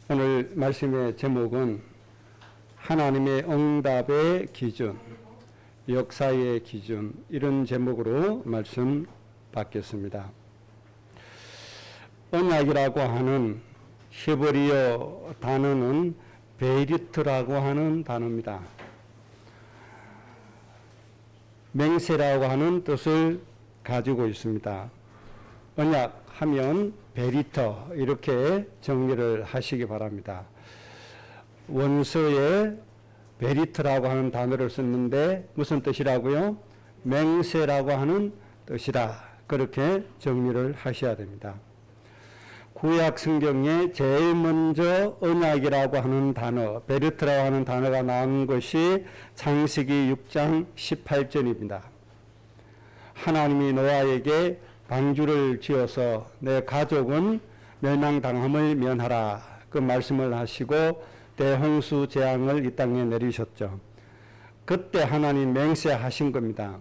오늘 말씀의 제목은 하나님의 응답의 기준, 역사의 기준, 이런 제목으로 말씀 받겠습니다. 언약이라고 하는 히브리어 단어는 베리트라고 하는 단어입니다. 맹세라고 하는 뜻을 가지고 있습니다. 언약 하면 베리터 이렇게 정리를 하시기 바랍니다. 원서에 베리트라고 하는 단어를 썼는데 무슨 뜻이라고요? 맹세라고 하는 뜻이다. 그렇게 정리를 하셔야 됩니다. 구약 성경에 제일 먼저 언약이라고 하는 단어, 베리트라고 하는 단어가 나온 것이 창세기 6장 18절입니다. 하나님이 노아에게 방주를 지어서 내 가족은 멸망당함을 면하라, 그 말씀을 하시고 대홍수 재앙을 이 땅에 내리셨죠. 그때 하나님 맹세하신 겁니다.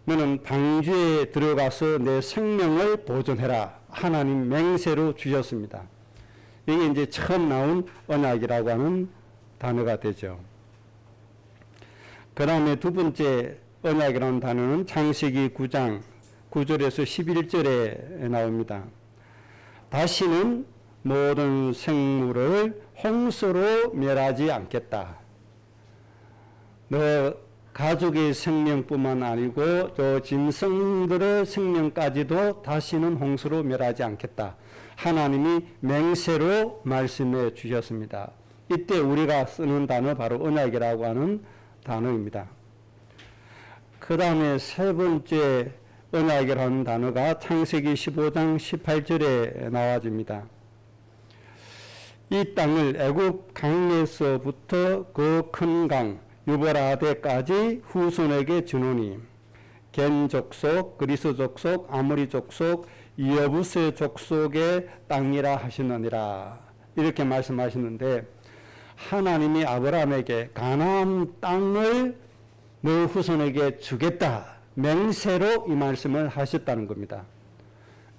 너는 방주에 들어가서 내 생명을 보존해라. 하나님 맹세로 주셨습니다. 이게 이제 처음 나온 언약이라고 하는 단어가 되죠. 그 다음에 두 번째 언약이라는 단어는 창세기 9장 9절에서 11절에 나옵니다. 다시는 모든 생물을 홍수로 멸하지 않겠다. 너 가족의 생명뿐만 아니고 저 짐승들의 생명까지도 다시는 홍수로 멸하지 않겠다. 하나님이 맹세로 말씀해 주셨습니다. 이때 우리가 쓰는 단어 바로 언약이라고 하는 단어입니다. 그 다음에 세 번째 언약이라는 단어가 창세기 15장 18절에 나와집니다. 이 땅을 애굽 강에서부터 그 큰 강 유브라데까지 후손에게 주노니 겐 족속, 그리스 족속, 아모리 족속, 이여부스 족속의 땅이라 하시느니라. 이렇게 말씀하시는데 하나님이 아브라함에게 가나안 땅을 너 후손에게 주겠다. 맹세로 이 말씀을 하셨다는 겁니다.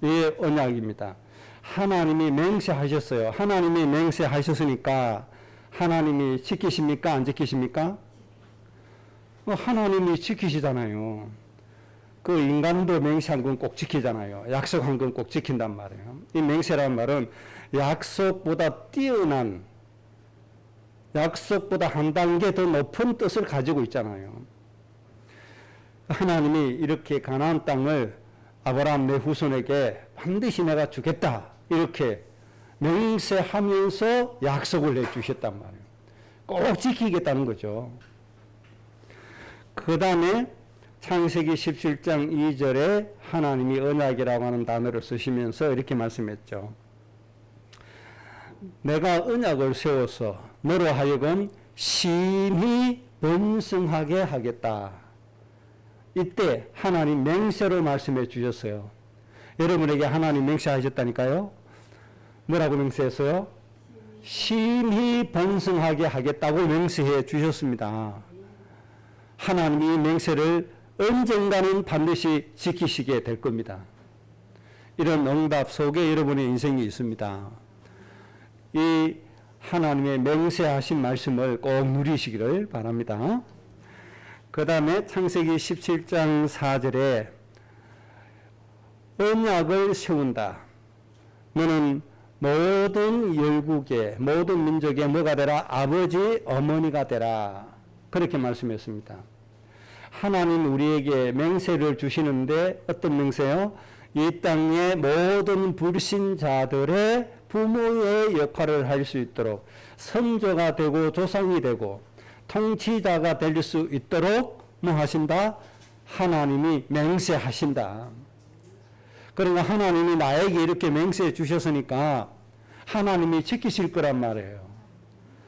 이 언약입니다. 하나님이 맹세하셨어요. 하나님이 맹세하셨으니까 하나님이 지키십니까? 안 지키십니까? 하나님이 지키시잖아요. 그 인간도 맹세한 건 꼭 지키잖아요. 약속한 건 꼭 지킨단 말이에요. 이 맹세라는 말은 약속보다 뛰어난, 약속보다 한 단계 더 높은 뜻을 가지고 있잖아요. 하나님이 이렇게 가나안 땅을 아브라함 내 후손에게 반드시 내가 주겠다. 이렇게 맹세하면서 약속을 해주셨단 말이에요. 꼭 지키겠다는 거죠. 그 다음에 창세기 17장 2절에 하나님이 언약이라고 하는 단어를 쓰시면서 이렇게 말씀했죠. 내가 언약을 세워서 너로 하여금 심히 번성하게 하겠다. 이때 하나님 맹세로 말씀해 주셨어요. 여러분에게 하나님 맹세하셨다니까요. 뭐라고 맹세했어요? 심히 번성하게 하겠다고 맹세해 주셨습니다. 하나님이 맹세를 언젠가는 반드시 지키시게 될 겁니다. 이런 응답 속에 여러분의 인생이 있습니다. 이 하나님의 맹세하신 말씀을 꼭 누리시기를 바랍니다. 그 다음에 창세기 17장 4절에 언약을 세운다. 너는 모든 열국의 모든 민족의 뭐가 되라? 아버지 어머니가 되라. 그렇게 말씀했습니다. 하나님 우리에게 맹세를 주시는데 어떤 맹세요? 이 땅의 모든 불신자들의 부모의 역할을 할 수 있도록 선조가 되고 조상이 되고 통치자가 될 수 있도록 뭐 하신다? 하나님이 맹세하신다. 그러니까 하나님이 나에게 이렇게 맹세해 주셨으니까 하나님이 지키실 거란 말이에요.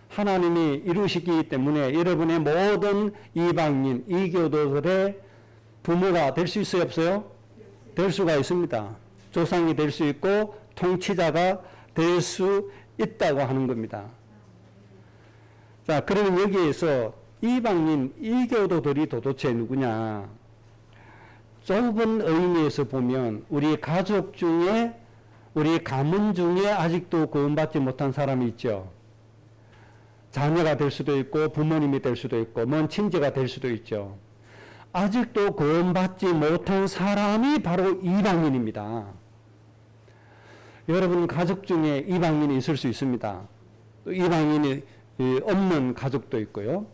하나님이 이루시기 때문에 여러분의 모든 이방인, 이교도들의 부모가 될 수 있어요, 없어요? 될 수가 있습니다. 조상이 될 수 있고 통치자가 될 수 있다고 하는 겁니다. 자, 그러면 여기에서 이방인, 이교도들이 도대체 누구냐? 좁은 의미에서 보면 우리 가족 중에 우리 가문 중에 아직도 구원받지 못한 사람이 있죠. 자녀가 될 수도 있고 부모님이 될 수도 있고 먼 친지가 될 수도 있죠. 아직도 구원받지 못한 사람이 바로 이방인입니다. 여러분 가족 중에 이방인이 있을 수 있습니다. 또 이방인이 없는 가족도 있고요.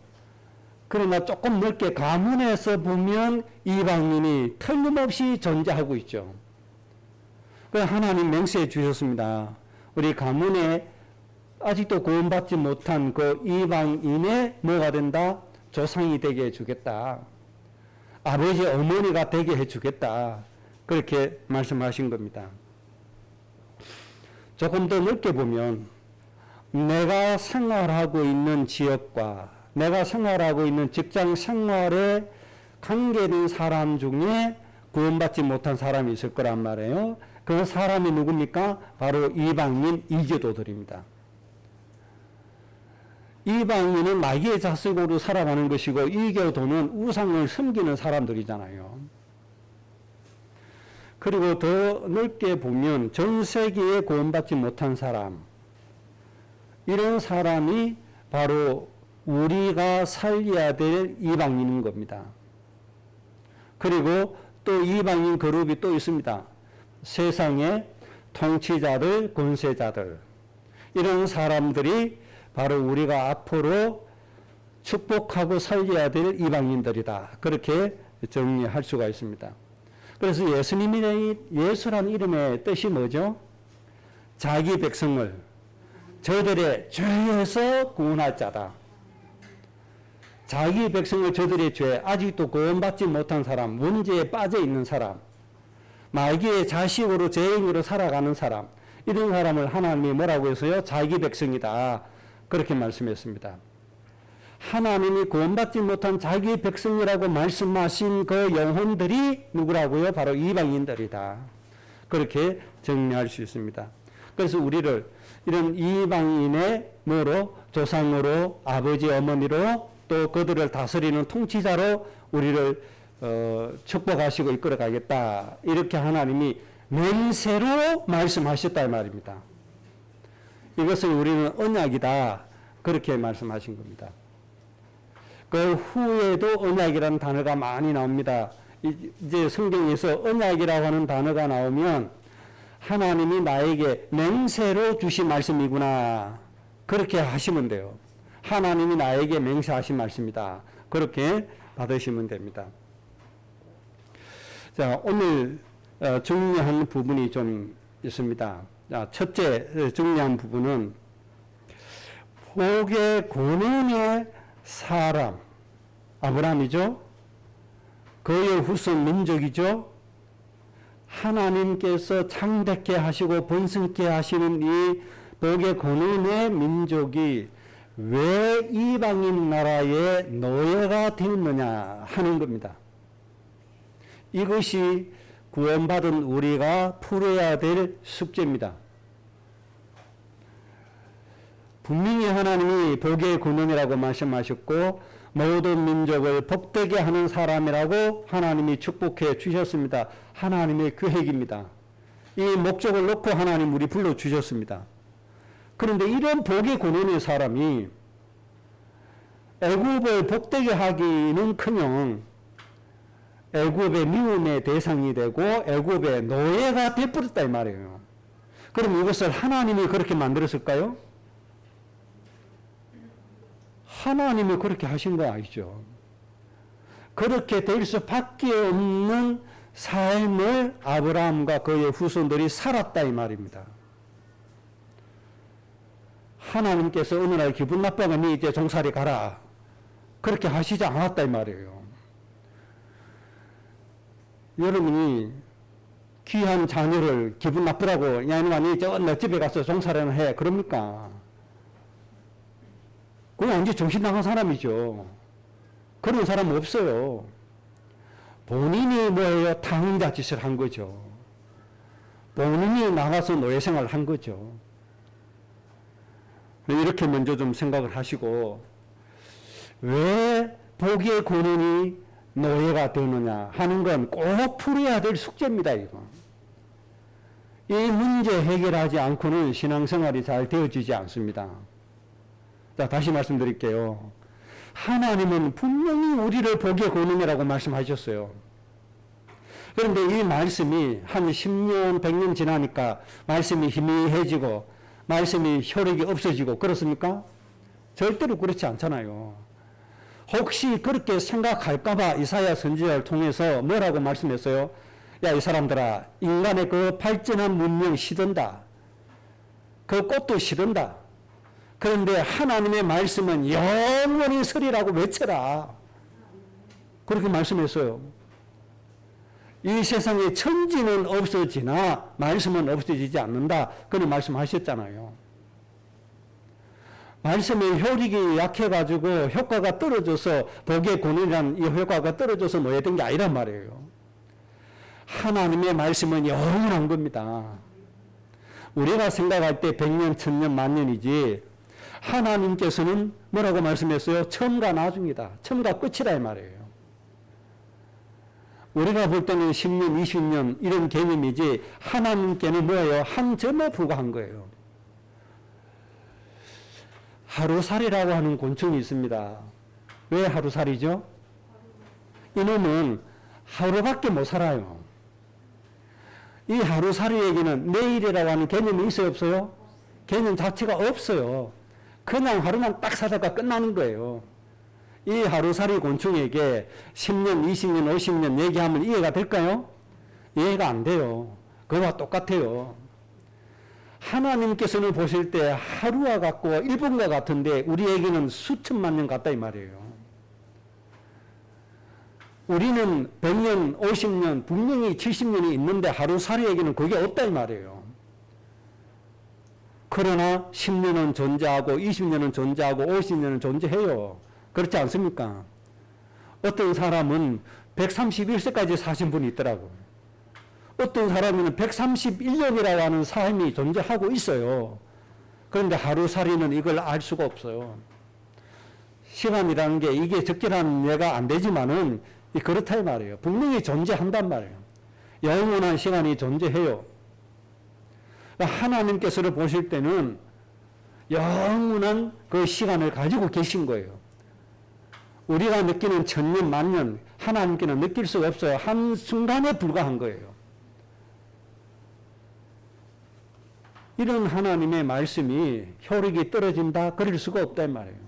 그러나 조금 넓게 가문에서 보면 이방인이 틀림없이 존재하고 있죠. 그래서 하나님 맹세해 주셨습니다. 우리 가문에 아직도 구원받지 못한 그 이방인의 뭐가 된다? 조상이 되게 해주겠다. 아버지, 어머니가 되게 해주겠다. 그렇게 말씀하신 겁니다. 조금 더 넓게 보면 내가 생활하고 있는 지역과 내가 생활하고 있는 직장 생활에 관계된 사람 중에 구원받지 못한 사람이 있을 거란 말이에요. 그 사람이 누굽니까? 바로 이방인 이교도들입니다. 이방인은 마귀의 자식으로 살아가는 것이고 이교도는 우상을 섬기는 사람들이잖아요. 그리고 더 넓게 보면 전 세계에 구원받지 못한 사람, 이런 사람이 바로 우리가 살려야 될 이방인인 겁니다. 그리고 또 이방인 그룹이 또 있습니다. 세상의 통치자들, 권세자들, 이런 사람들이 바로 우리가 앞으로 축복하고 살려야 될 이방인들이다. 그렇게 정리할 수가 있습니다. 그래서 예수란 이름의 뜻이 뭐죠? 자기 백성을 저들의 죄에서 구원할 자다. 자기 백성을 저들의 죄, 아직도 구원받지 못한 사람, 문제에 빠져 있는 사람, 마귀의 자식으로 죄인으로 살아가는 사람, 이런 사람을 하나님이 뭐라고 해서요? 자기 백성이다. 그렇게 말씀했습니다. 하나님이 구원받지 못한 자기 백성이라고 말씀하신 그 영혼들이 누구라고요? 바로 이방인들이다. 그렇게 정리할 수 있습니다. 그래서 우리를 이런 이방인의 뭐로? 조상으로, 아버지, 어머니로, 또 그들을 다스리는 통치자로 우리를 축복하시고 이끌어 가겠다. 이렇게 하나님이 맹세로 말씀하셨다 이 말입니다. 이것을 우리는 언약이다. 그렇게 말씀하신 겁니다. 그 후에도 언약이라는 단어가 많이 나옵니다. 이제 성경에서 언약이라고 하는 단어가 나오면 하나님이 나에게 맹세로 주신 말씀이구나. 그렇게 하시면 돼요. 하나님이 나에게 맹세하신 말씀이다. 그렇게 받으시면 됩니다. 자, 오늘 중요한 부분이 좀 있습니다. 자, 첫째 중요한 부분은 복의 권능의 사람 아브라함이죠. 그의 후손 민족이죠. 하나님께서 창대케 하시고 번성케 하시는 이 복의 권능의 민족이 왜 이방인 나라의 노예가 되었느냐 하는 겁니다. 이것이 구원받은 우리가 풀어야 될 숙제입니다. 분명히 하나님이 복의 권능이라고 말씀하셨고 모든 민족을 복되게 하는 사람이라고 하나님이 축복해 주셨습니다. 하나님의 계획입니다. 이 목적을 놓고 하나님 우리 불러주셨습니다. 그런데 이런 복의 권능의 사람이 애굽을 복되게 하기는커녕 애굽의 미움의 대상이 되고 애굽의 노예가 되어버렸다 이 말이에요. 그럼 이것을 하나님이 그렇게 만들었을까요? 하나님이 그렇게 하신 거 아니죠. 그렇게 될 수밖에 없는 삶을 아브라함과 그의 후손들이 살았다 이 말입니다. 하나님께서 어느 날 기분 나빠가 니 이제 종살이 가라. 그렇게 하시지 않았다 이 말이에요. 여러분이 귀한 자녀를 기분 나쁘라고 야 이놈아 니 저 너 집에 가서 종살이나 해. 그럽니까? 그건 완전 정신 나간 사람이죠. 그런 사람 없어요. 본인이 뭐예요? 탕자 짓을 한 거죠. 본인이 나가서 노예생활을 한 거죠. 이렇게 먼저 좀 생각을 하시고 왜 복의 권능이 노예가 되느냐 하는 건 꼭 풀어야 될 숙제입니다. 이거. 이 문제 해결하지 않고는 신앙생활이 잘 되어지지 않습니다. 자, 다시 말씀드릴게요. 하나님은 분명히 우리를 복의 권능이라고 말씀하셨어요. 그런데 이 말씀이 한 10년, 100년 지나니까 말씀이 희미해지고 말씀이 효력이 없어지고 그렇습니까? 절대로 그렇지 않잖아요. 혹시 그렇게 생각할까봐 이사야 선지자를 통해서 뭐라고 말씀했어요? 야, 이 사람들아, 인간의 그 발전한 문명 시든다. 그 꽃도 시든다. 그런데 하나님의 말씀은 영원히 서리라고 외쳐라. 그렇게 말씀했어요. 이 세상에 천지는 없어지나 말씀은 없어지지 않는다. 그런 말씀하셨잖아요. 말씀의 효력이 약해가지고 효과가 떨어져서 복의 권위란 이 효과가 떨어져서 노예된 게 아니란 말이에요. 하나님의 말씀은 영원한 겁니다. 우리가 생각할 때 100년, 1000년, 만년이지 하나님께서는 뭐라고 말씀했어요? 처음과 나중이다. 처음과 끝이라 이 말이에요. 우리가 볼 때는 10년, 20년 이런 개념이지 하나님께는 뭐예요? 한 점에 불과한 거예요. 하루살이라고 하는 곤충이 있습니다. 왜 하루살이죠? 이놈은 하루밖에 못 살아요. 이 하루살이에게는 내일이라고 하는 개념이 있어요, 없어요? 개념 자체가 없어요. 그냥 하루만 딱 살다가 끝나는 거예요. 이 하루살이 곤충에게 10년, 20년, 50년 얘기하면 이해가 될까요? 이해가 안 돼요. 그거와 똑같아요. 하나님께서는 보실 때 하루와 같고 1분과 같은데 우리에게는 수천만 년 같다 이 말이에요. 우리는 100년, 50년, 분명히 70년이 있는데 하루살이에게는 그게 없다 이 말이에요. 그러나 10년은 존재하고 20년은 존재하고 50년은 존재해요. 그렇지 않습니까? 어떤 사람은 131세까지 사신 분이 있더라고요. 어떤 사람은 131년이라고 하는 삶이 존재하고 있어요. 그런데 하루살이는 이걸 알 수가 없어요. 시간이라는 게 이게 적절한 예가 안 되지만은 그렇다 이 말이에요. 분명히 존재한단 말이에요. 영원한 시간이 존재해요. 하나님께서를 보실 때는 영원한 그 시간을 가지고 계신 거예요. 우리가 느끼는 천년, 만년, 하나님께는 느낄 수가 없어요. 한순간에 불과한 거예요. 이런 하나님의 말씀이 효력이 떨어진다? 그럴 수가 없단 말이에요.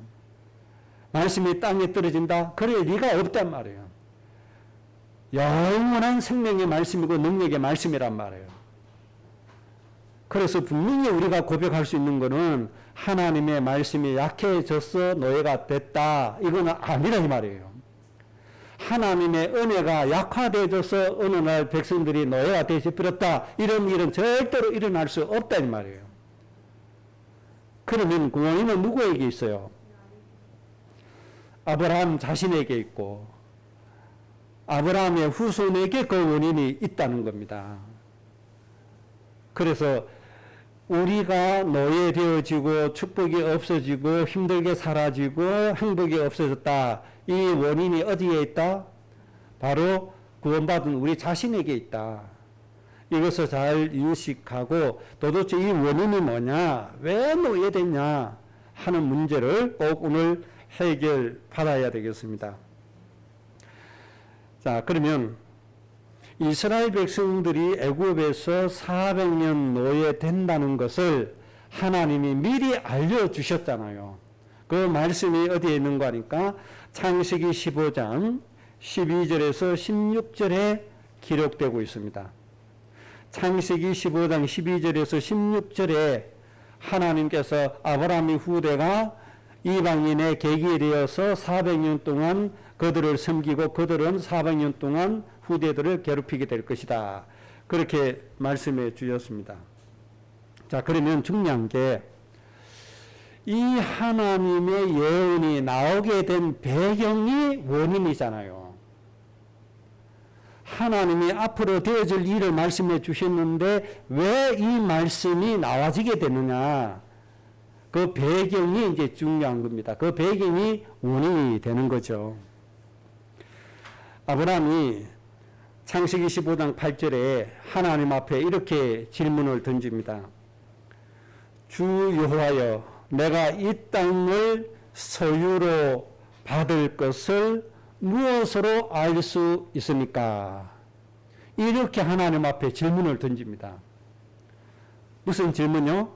말씀이 땅에 떨어진다? 그럴 리가 없단 말이에요. 영원한 생명의 말씀이고 능력의 말씀이란 말이에요. 그래서 분명히 우리가 고백할 수 있는 것은 하나님의 말씀이 약해져서 노예가 됐다. 이건 아니라 이 말이에요. 하나님의 은혜가 약화되어져서 어느 날 백성들이 노예가 되어버렸다. 이런 일은 절대로 일어날 수 없다 이 말이에요. 그러면 그 원인은 누구에게 있어요? 아브라함 자신에게 있고 아브라함의 후손에게 그 원인이 있다는 겁니다. 그래서 우리가 노예되어지고 축복이 없어지고 힘들게 사라지고 행복이 없어졌다. 이 원인이 어디에 있다? 바로 구원받은 우리 자신에게 있다. 이것을 잘 인식하고 도대체 이 원인이 뭐냐? 왜 노예됐냐? 하는 문제를 꼭 오늘 해결받아야 되겠습니다. 자, 그러면 이스라엘 백성들이 애굽에서 400년 노예된다는 것을 하나님이 미리 알려주셨잖아요. 그 말씀이 어디에 있는 거니까 창세기 15장 12절에서 16절에 기록되고 있습니다. 창세기 15장 12절에서 16절에 하나님께서 아브라함의 후대가 이방인의 계기에 되어서 400년 동안 그들을 섬기고 그들은 400년 동안 후대들을 괴롭히게 될 것이다. 그렇게 말씀해 주셨습니다. 자, 그러면 중요한 게 이 하나님의 예언이 나오게 된 배경이 원인이잖아요. 하나님이 앞으로 되어질 일을 말씀해 주셨는데 왜 이 말씀이 나와지게 되느냐? 그 배경이 이제 중요한 겁니다. 그 배경이 원인이 되는 거죠. 아브라함이 창세기 15장 8절에 하나님 앞에 이렇게 질문을 던집니다. 주 여호와여, 내가 이 땅을 소유로 받을 것을 무엇으로 알 수 있습니까? 이렇게 하나님 앞에 질문을 던집니다. 무슨 질문요?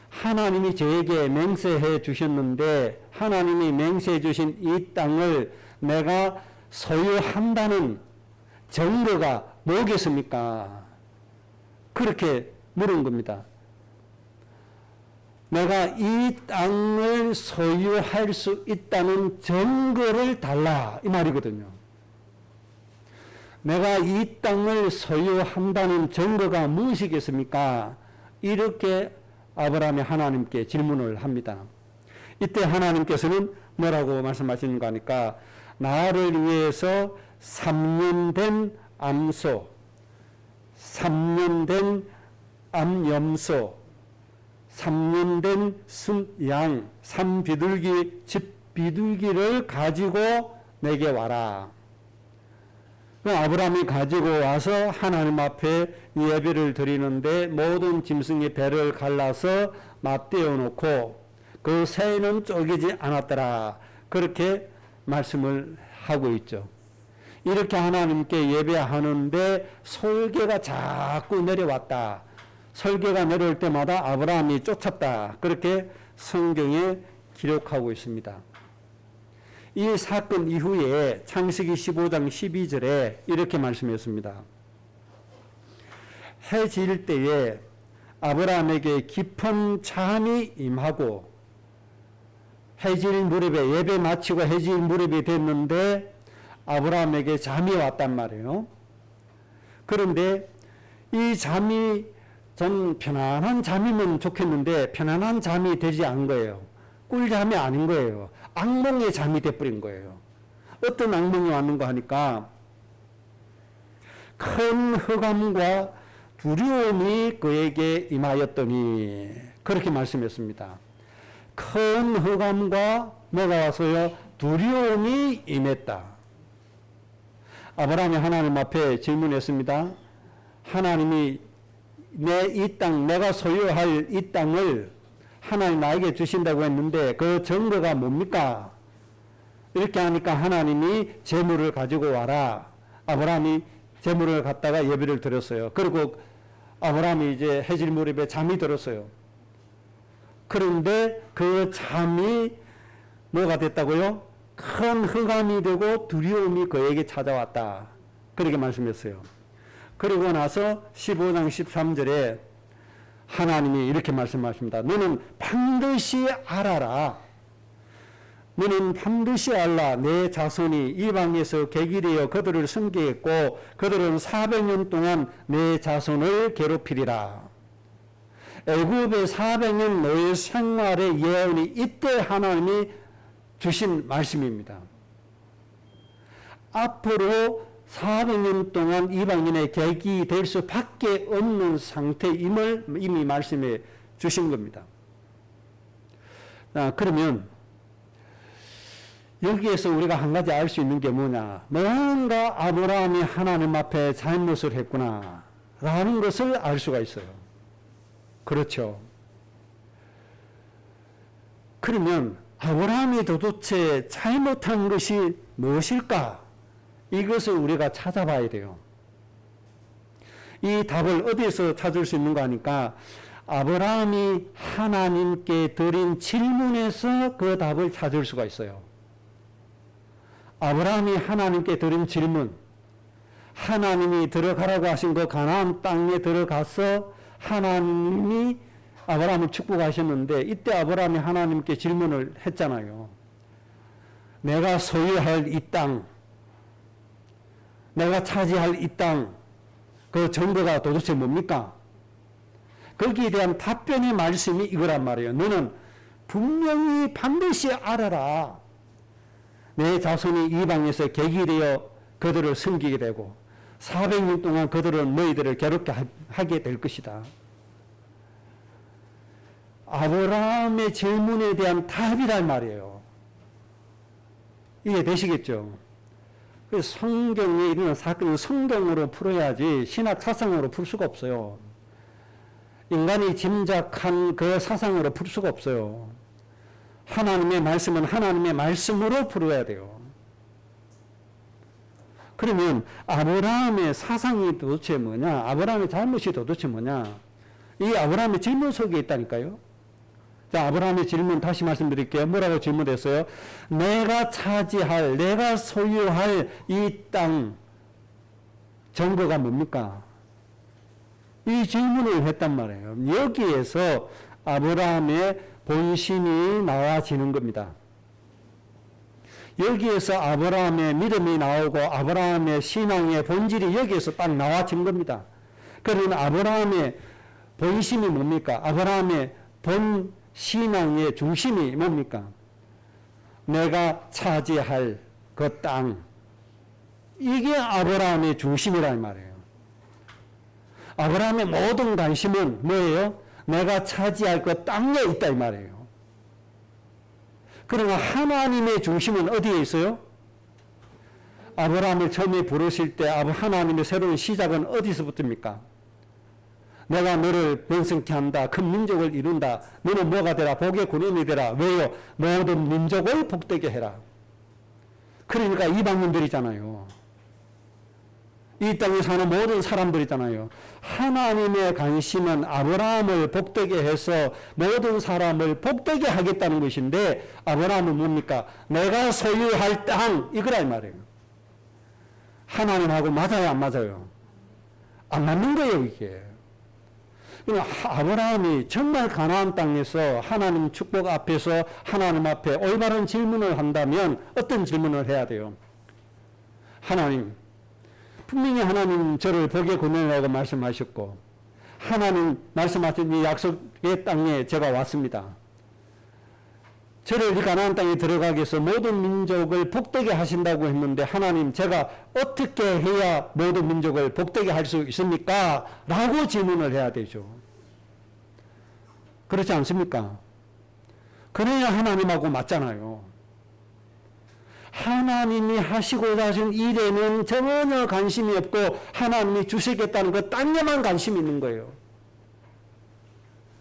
하나님이 저에게 맹세해 주셨는데 하나님이 맹세해 주신 이 땅을 내가 소유한다는 증거가 뭐겠습니까? 그렇게 물은 겁니다. 내가 이 땅을 소유할 수 있다는 증거를 달라 이 말이거든요. 내가 이 땅을 소유한다는 증거가 무엇이겠습니까? 이렇게 아브라함이 하나님께 질문을 합니다. 이때 하나님께서는 뭐라고 말씀하시는가 하니까 나를 위해서 3년 된 암소, 3년 된 암염소, 3년 된 순양, 3비둘기, 집비둘기를 가지고 내게 와라. 아브라함이 가지고 와서 하나님 앞에 예배를 드리는데 모든 짐승의 배를 갈라서 맞대어 놓고 그 새는 쪼개지 않았더라. 그렇게 말씀을 하고 있죠. 이렇게 하나님께 예배하는데 설계가 자꾸 내려왔다. 설계가 내려올 때마다 아브라함이 쫓았다. 그렇게 성경에 기록하고 있습니다. 이 사건 이후에 창세기 15장 12절에 이렇게 말씀했습니다. 해 질 때에 아브라함에게 깊은 잠이 임하고 해질 무렵에 예배 마치고 해질 무렵이 됐는데 아브라함에게 잠이 왔단 말이에요. 그런데 이 잠이 전 편안한 잠이면 좋겠는데 편안한 잠이 되지 않은 거예요. 꿀잠이 아닌 거예요. 악몽의 잠이 돼버린 거예요. 어떤 악몽이 왔는가 하니까 큰 흑암과 두려움이 그에게 임하였더니 그렇게 말씀했습니다. 큰 흑암과 뭐가 와서요? 두려움이 임했다. 아브라함이 하나님 앞에 질문했습니다. 하나님이 내 이 땅, 내가 소유할 이 땅을 하나님 나에게 주신다고 했는데 그 증거가 뭡니까? 이렇게 하니까 하나님이 재물을 가지고 와라. 아브라함이 재물을 갖다가 예배를 드렸어요. 그리고 아브라함이 이제 해질 무렵에 잠이 들었어요. 그런데 그 잠이 뭐가 됐다고요? 큰 흑암이 되고 두려움이 그에게 찾아왔다. 그렇게 말씀했어요. 그리고 나서 15장 13절에 하나님이 이렇게 말씀하십니다. 너는 반드시 알아라. 너는 반드시 알라. 내 자손이 이방에서 객이되어 그들을 섬기겠고 그들은 400년 동안 내 자손을 괴롭히리라. 애굽의 400년 노예 생활의 예언이 이때 하나님이 주신 말씀입니다. 앞으로 400년 동안 이방인의 객이 될 수밖에 없는 상태임을 이미 말씀해 주신 겁니다. 그러면 여기에서 우리가 한 가지 알 수 있는 게 뭐냐? 뭔가 아브라함이 하나님 앞에 잘못을 했구나 라는 것을 알 수가 있어요. 그렇죠. 그러면 아브라함이 도대체 잘못한 것이 무엇일까? 이것을 우리가 찾아봐야 돼요. 이 답을 어디에서 찾을 수 있는가 하니까 아브라함이 하나님께 드린 질문에서 그 답을 찾을 수가 있어요. 아브라함이 하나님께 드린 질문, 하나님이 들어가라고 하신 그 가나안 땅에 들어가서 하나님이 아브라함을 축복하셨는데 이때 아브라함이 하나님께 질문을 했잖아요. 내가 소유할 이 땅, 내가 차지할 이 땅, 그 증거가 도대체 뭡니까? 거기에 대한 답변의 말씀이 이거란 말이에요. 너는 분명히 반드시 알아라. 내 자손이 이방에서 객이 되어 그들을 섬기게 되고 400년 동안 그들은 너희들을 괴롭게 하게 될 것이다. 아브라함의 질문에 대한 답이란 말이에요. 이해 되시겠죠? 그래서 성경에 일어난 사건은 성경으로 풀어야지 신학 사상으로 풀 수가 없어요. 인간이 짐작한 그 사상으로 풀 수가 없어요. 하나님의 말씀은 하나님의 말씀으로 풀어야 돼요. 그러면 아브라함의 사상이 도대체 뭐냐? 아브라함의 잘못이 도대체 뭐냐? 이 아브라함의 질문 속에 있다니까요. 자, 아브라함의 질문 다시 말씀드릴게요. 뭐라고 질문했어요? 내가 차지할, 내가 소유할 이 땅 증거가 뭡니까? 이 질문을 했단 말이에요. 여기에서 아브라함의 본심이 나와지는 겁니다. 여기에서 아브라함의 믿음이 나오고 아브라함의 신앙의 본질이 여기에서 딱 나와진 겁니다. 그러면 아브라함의 본심이 뭡니까? 아브라함의 본 신앙의 중심이 뭡니까? 내가 차지할 그 땅. 이게 아브라함의 중심이란 말이에요. 아브라함의 모든 관심은 뭐예요? 내가 차지할 그 땅에 있다 이 말이에요. 그러나 하나님의 중심은 어디에 있어요? 아브라함을 처음에 부르실 때 하나님의 새로운 시작은 어디서부터입니까? 내가 너를 번성케 한다. 큰 민족을 이룬다. 너는 뭐가 되라? 복의 군인이 되라. 왜요? 모든 민족을 복되게 해라. 그러니까 이방인들이잖아요. 이 땅에 사는 모든 사람들이잖아요. 하나님의 관심은 아브라함을 복되게 해서 모든 사람을 복되게 하겠다는 것인데 아브라함은 뭡니까? 내가 소유할 땅 이거라 이 말이에요. 하나님하고 맞아요 안 맞아요? 안 맞는 거예요 이게. 아브라함이 정말 가나안 땅에서 하나님 축복 앞에서 하나님 앞에 올바른 질문을 한다면 어떤 질문을 해야 돼요? 하나님, 분명히 하나님 저를 복의 권능이라고 말씀하셨고 하나님 말씀하신 이 약속의 땅에 제가 왔습니다. 저를 이 가나안 땅에 들어가기 위해서 모든 민족을 복되게 하신다고 했는데 하나님 제가 어떻게 해야 모든 민족을 복되게 할 수 있습니까? 라고 질문을 해야 되죠. 그렇지 않습니까? 그래야 하나님하고 맞잖아요. 하나님이 하시고자 하신 일에는 전혀 관심이 없고 하나님이 주시겠다는 그 땅에만 관심이 있는 거예요.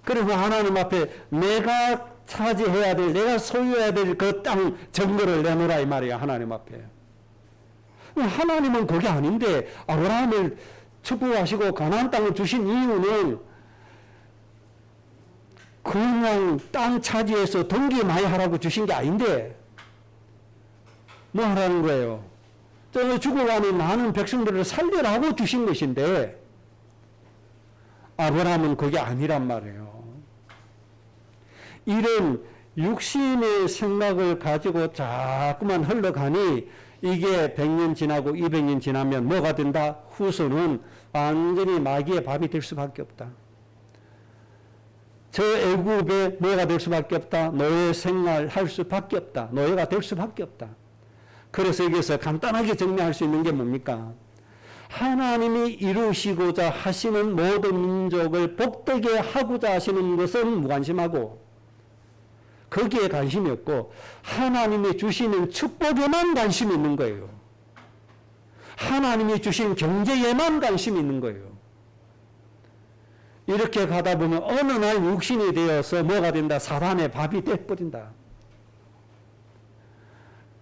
그래서 하나님 앞에 내가 차지해야 될, 내가 소유해야 될 그 땅 증거를 내놓으라 이 말이야 하나님 앞에. 하나님은 그게 아닌데 아브라함을 축복하시고 가나안 땅을 주신 이유는 그냥 땅 차지해서 동기 많이 하라고 주신 게 아닌데 뭐 하라는 거예요? 저 죽어가는 많은 백성들을 살리라고 주신 것인데 아브라함은 그게 아니란 말이에요. 이런 육신의 생각을 가지고 자꾸만 흘러가니 이게 100년 지나고 200년 지나면 뭐가 된다? 후손은 완전히 마귀의 밥이 될 수밖에 없다. 저 애굽에 뭐가 될 수밖에 없다? 노예 생활할 수밖에 없다. 노예가 될 수밖에 없다. 그래서 여기서 간단하게 정리할 수 있는 게 뭡니까? 하나님이 이루시고자 하시는 모든 민족을 복되게 하고자 하시는 것은 무관심하고 거기에 관심이 없고 하나님이 주시는 축복에만 관심이 있는 거예요. 하나님이 주신 경제에만 관심이 있는 거예요. 이렇게 가다 보면 어느 날 육신이 되어서 뭐가 된다? 사단의 밥이 돼버린다.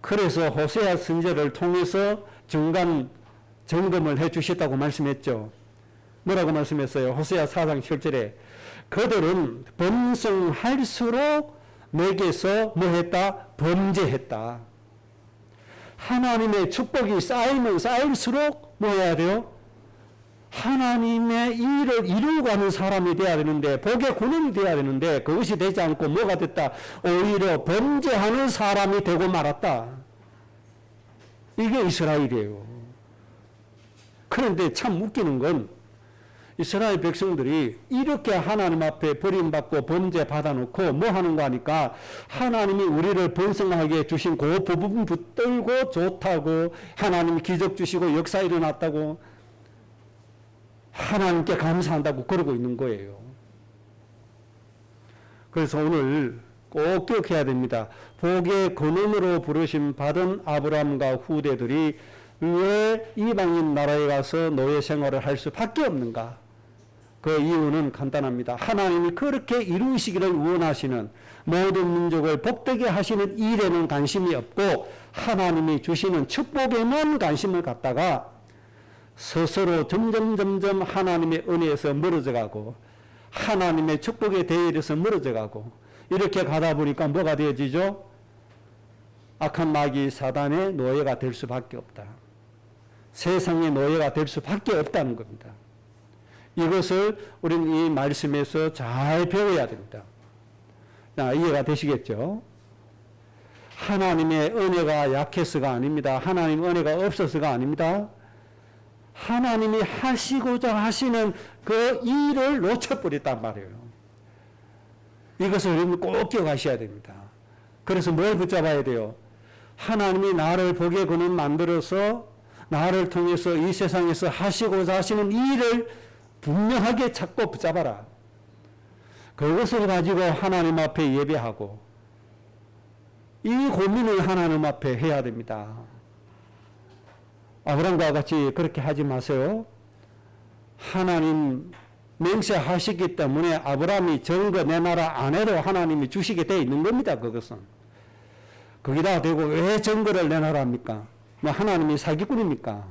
그래서 호세아 선지자를 통해서 중간 점검을 해 주셨다고 말씀했죠. 뭐라고 말씀했어요? 호세아 4장 7절에 그들은 번성할수록 내게서 뭐 했다? 범죄했다. 하나님의 축복이 쌓이면 쌓일수록 뭐 해야 돼요? 하나님의 일을 이루고 가는 사람이 돼야 되는데 복의 군인이 돼야 되는데 그것이 되지 않고 뭐가 됐다? 오히려 범죄하는 사람이 되고 말았다. 이게 이스라엘이에요. 그런데 참 웃기는 건 이스라엘 백성들이 이렇게 하나님 앞에 버림받고 범죄 받아놓고 뭐 하는 거 하니까 하나님이 우리를 번성하게 주신 그 부분 붙들고 좋다고 하나님이 기적 주시고 역사 일어났다고 하나님께 감사한다고 그러고 있는 거예요. 그래서 오늘 꼭 기억해야 됩니다. 복의 근원으로 부르심 받은 아브라함과 후대들이 왜 이방인 나라에 가서 노예 생활을 할 수밖에 없는가? 그 이유는 간단합니다. 하나님이 그렇게 이루시기를 원하시는 모든 민족을 복되게 하시는 일에는 관심이 없고 하나님이 주시는 축복에만 관심을 갖다가 스스로 점점 하나님의 은혜에서 멀어져 가고 하나님의 축복의 대열에서 멀어져 가고 이렇게 가다 보니까 뭐가 되어지죠? 악한 마귀 사단의 노예가 될 수밖에 없다. 세상의 노예가 될 수밖에 없다는 겁니다. 이것을 우리는 이 말씀에서 잘 배워야 됩니다. 자, 이해가 되시겠죠? 하나님의 은혜가 약해서가 아닙니다. 하나님 은혜가 없어서가 아닙니다. 하나님이 하시고자 하시는 그 일을 놓쳐버렸단 말이에요. 이것을 여러분 꼭 기억하셔야 됩니다. 그래서 뭘 붙잡아야 돼요? 하나님이 나를 복의 근원 만들어서 나를 통해서 이 세상에서 하시고자 하시는 일을 분명하게 찾고 붙잡아라. 그것을 가지고 하나님 앞에 예배하고 이 고민을 하나님 앞에 해야 됩니다. 아브라함과 같이 그렇게 하지 마세요. 하나님 맹세하시기 때문에 아브라함이 정거 내 나라 아내로 하나님이 주시게 돼 있는 겁니다. 그것은. 거기다 대고 왜 정거를 내놔랍니까? 뭐 하나님이 사기꾼입니까?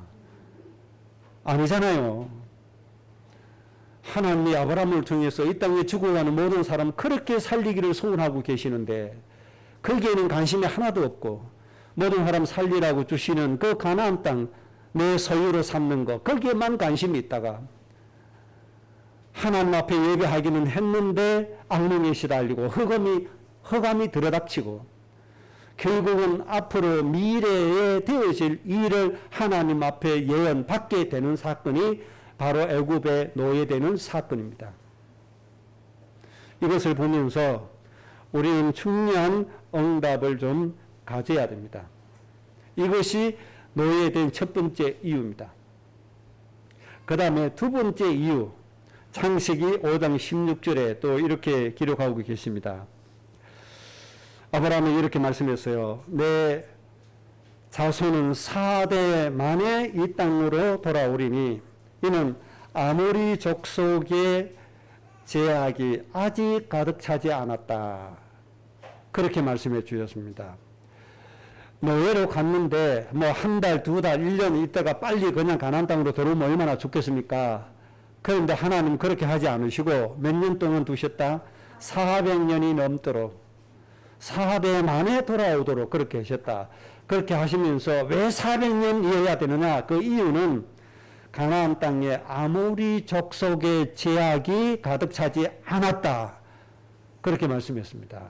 아니잖아요. 하나님이 아브라함을 통해서 이 땅에 죽어가는 모든 사람 그렇게 살리기를 소원하고 계시는데 거기에는 관심이 하나도 없고 모든 사람 살리라고 주시는 그 가나안 땅 내 소유로 삼는 것 거기에만 관심이 있다가 하나님 앞에 예배하기는 했는데 악몽에 시달리고 흑암이 들어닥치고 결국은 앞으로 미래에 되어질 일을 하나님 앞에 예언받게 되는 사건이 바로 애굽에 노예되는 사건입니다. 이것을 보면서 우리는 중요한 응답을 좀 가져야 됩니다. 이것이 노예된 첫 번째 이유입니다. 그 다음에 두 번째 이유, 창세기 5장 16절에 또 이렇게 기록하고 계십니다. 아브라함이 이렇게 말씀했어요. 내 자손은 4대 만에 이 땅으로 돌아오리니 이는 아모리 족속의 제약이 아직 가득 차지 않았다. 그렇게 말씀해 주셨습니다. 노예로 갔는데 뭐 한 달, 두 달, 1년 있다가 빨리 그냥 가나안 땅으로 들어오면 얼마나 좋겠습니까? 그런데 하나님 그렇게 하지 않으시고 몇 년 동안 두셨다? 400년이 넘도록 4대 만에 돌아오도록 그렇게 하셨다. 그렇게 하시면서 왜 400년이어야 되느냐? 그 이유는 가나안 땅에 아모리 족속의 제약이 가득 차지 않았다. 그렇게 말씀했습니다.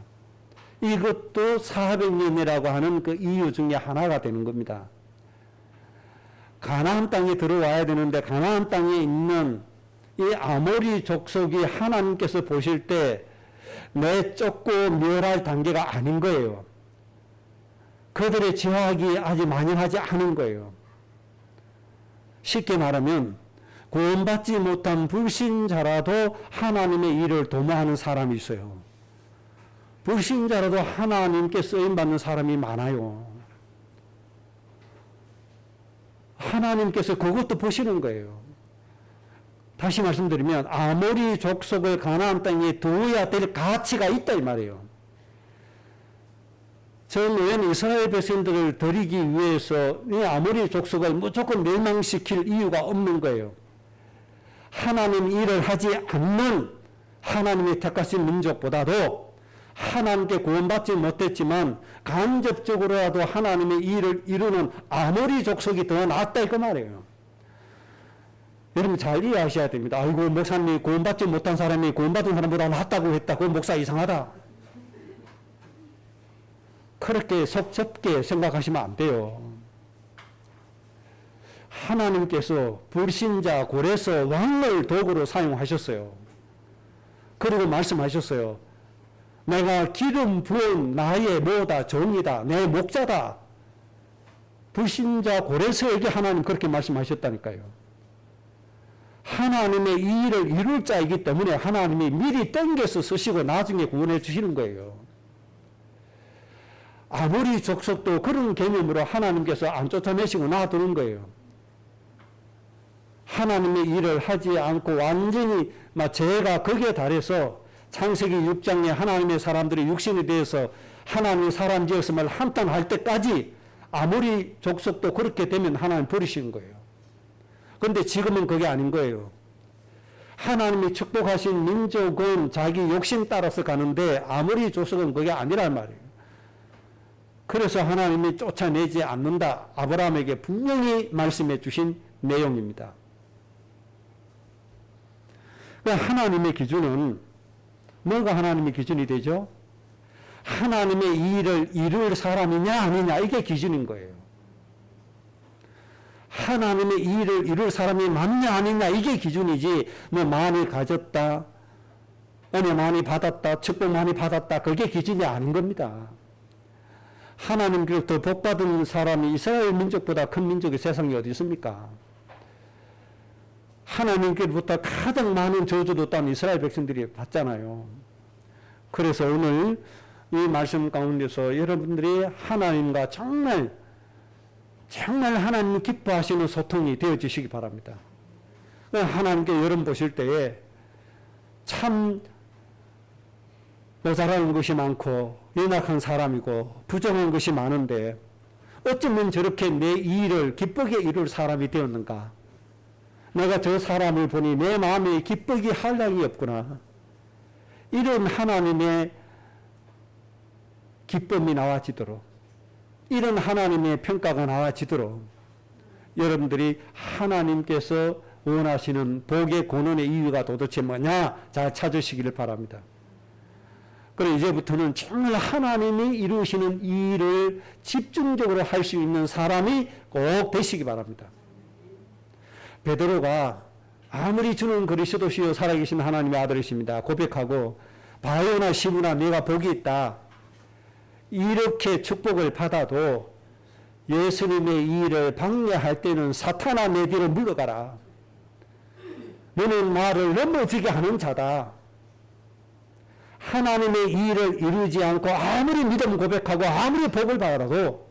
이것도 400년이라고 하는 그 이유 중에 하나가 되는 겁니다. 가나안 땅에 들어와야 되는데 가나안 땅에 있는 이 아모리 족속이 하나님께서 보실 때 내쫓고 멸할 단계가 아닌 거예요. 그들의 제약이 아직 만연하지 않은 거예요. 쉽게 말하면 구원받지 못한 불신자라도 하나님의 일을 도모하는 사람이 있어요. 불신자라도 하나님께 쓰임받는 사람이 많아요. 하나님께서 그것도 보시는 거예요. 다시 말씀드리면 아모리 족속을 가나안 땅에 두어야 될 가치가 있다 이 말이에요. 전 노예는 이스라엘 백성들을 드리기 위해서 이 아모리 족속을 무조건 멸망시킬 이유가 없는 거예요. 하나님 일을 하지 않는 하나님의 택하신 민족보다도 하나님께 구원받지 못했지만 간접적으로라도 하나님의 일을 이루는 아모리 족속이 더 낫다 이거 말이에요. 여러분 잘 이해하셔야 됩니다. 아이고 목사님이 구원받지 못한 사람이 구원받은 사람보다 낫다고 했다. 그 목사 이상하다. 그렇게 속 좁게 생각하시면 안 돼요. 하나님께서 불신자 골에서 왕을 도구로 사용하셨어요. 그리고 말씀하셨어요. 내가 기름 부은 나의 뭐다 정이다 내 목자다. 불신자 골에서에게 하나님 그렇게 말씀하셨다니까요. 하나님의 이 일을 이룰 자이기 때문에 하나님이 미리 땡겨서 쓰시고 나중에 구원해 주시는 거예요. 아무리 족속도 그런 개념으로 하나님께서 안 쫓아내시고 놔두는 거예요. 하나님의 일을 하지 않고 완전히 죄가 거기에 달해서 창세기 6장에 하나님의 사람들이 육신에 대해서 하나님의 사람 지었음을 한탄할 때까지 아무리 족속도 그렇게 되면 하나님 버리시는 거예요. 그런데 지금은 그게 아닌 거예요. 하나님이 축복하신 민족은 자기 욕심 따라서 가는데 아무리 족속은 그게 아니란 말이에요. 그래서 하나님이 쫓아내지 않는다. 아브라함에게 분명히 말씀해 주신 내용입니다. 하나님의 기준은 뭐가 하나님의 기준이 되죠? 하나님의 이 일을 이룰 사람이냐 아니냐 이게 기준인 거예요. 하나님의 이 일을 이룰 사람이 맞냐 아니냐 이게 기준이지 뭐 많이 가졌다, 은혜 많이 받았다, 축복 많이 받았다 그게 기준이 아닌 겁니다. 하나님께로부터 복받은 사람이 이스라엘 민족보다 큰 민족이 세상에 어디 있습니까? 하나님께로부터 가장 많은 저주도 딴 이스라엘 백성들이 받잖아요. 그래서 오늘 이 말씀 가운데서 여러분들이 하나님과 정말 하나님 기뻐하시는 소통이 되어지시기 바랍니다. 하나님께 여러분 보실 때에 참 모자라는 것이 많고 연약한 사람이고 부정한 것이 많은데 어쩌면 저렇게 내 일을 기쁘게 이룰 사람이 되었는가? 내가 저 사람을 보니 내 마음에 기쁘기 한량이 없구나. 이런 하나님의 기쁨이 나와지도록, 이런 하나님의 평가가 나와지도록 여러분들이 하나님께서 원하시는 복의 근원의 이유가 도대체 뭐냐? 잘 찾으시기를 바랍니다. 그럼 이제부터는 정말 하나님이 이루시는 이 일을 집중적으로 할 수 있는 사람이 꼭 되시기 바랍니다. 베드로가 아무리 주는 그리스도시요 살아계신 하나님의 아들이십니다 고백하고 바요나 시므나 내가 복이 있다 이렇게 축복을 받아도 예수님의 이 일을 방해할 때는 사탄아 내 뒤로 물러가라. 너는 나를 넘어지게 하는 자다. 하나님의 이 일을 이루지 않고 아무리 믿음 고백하고 아무리 복을 받아도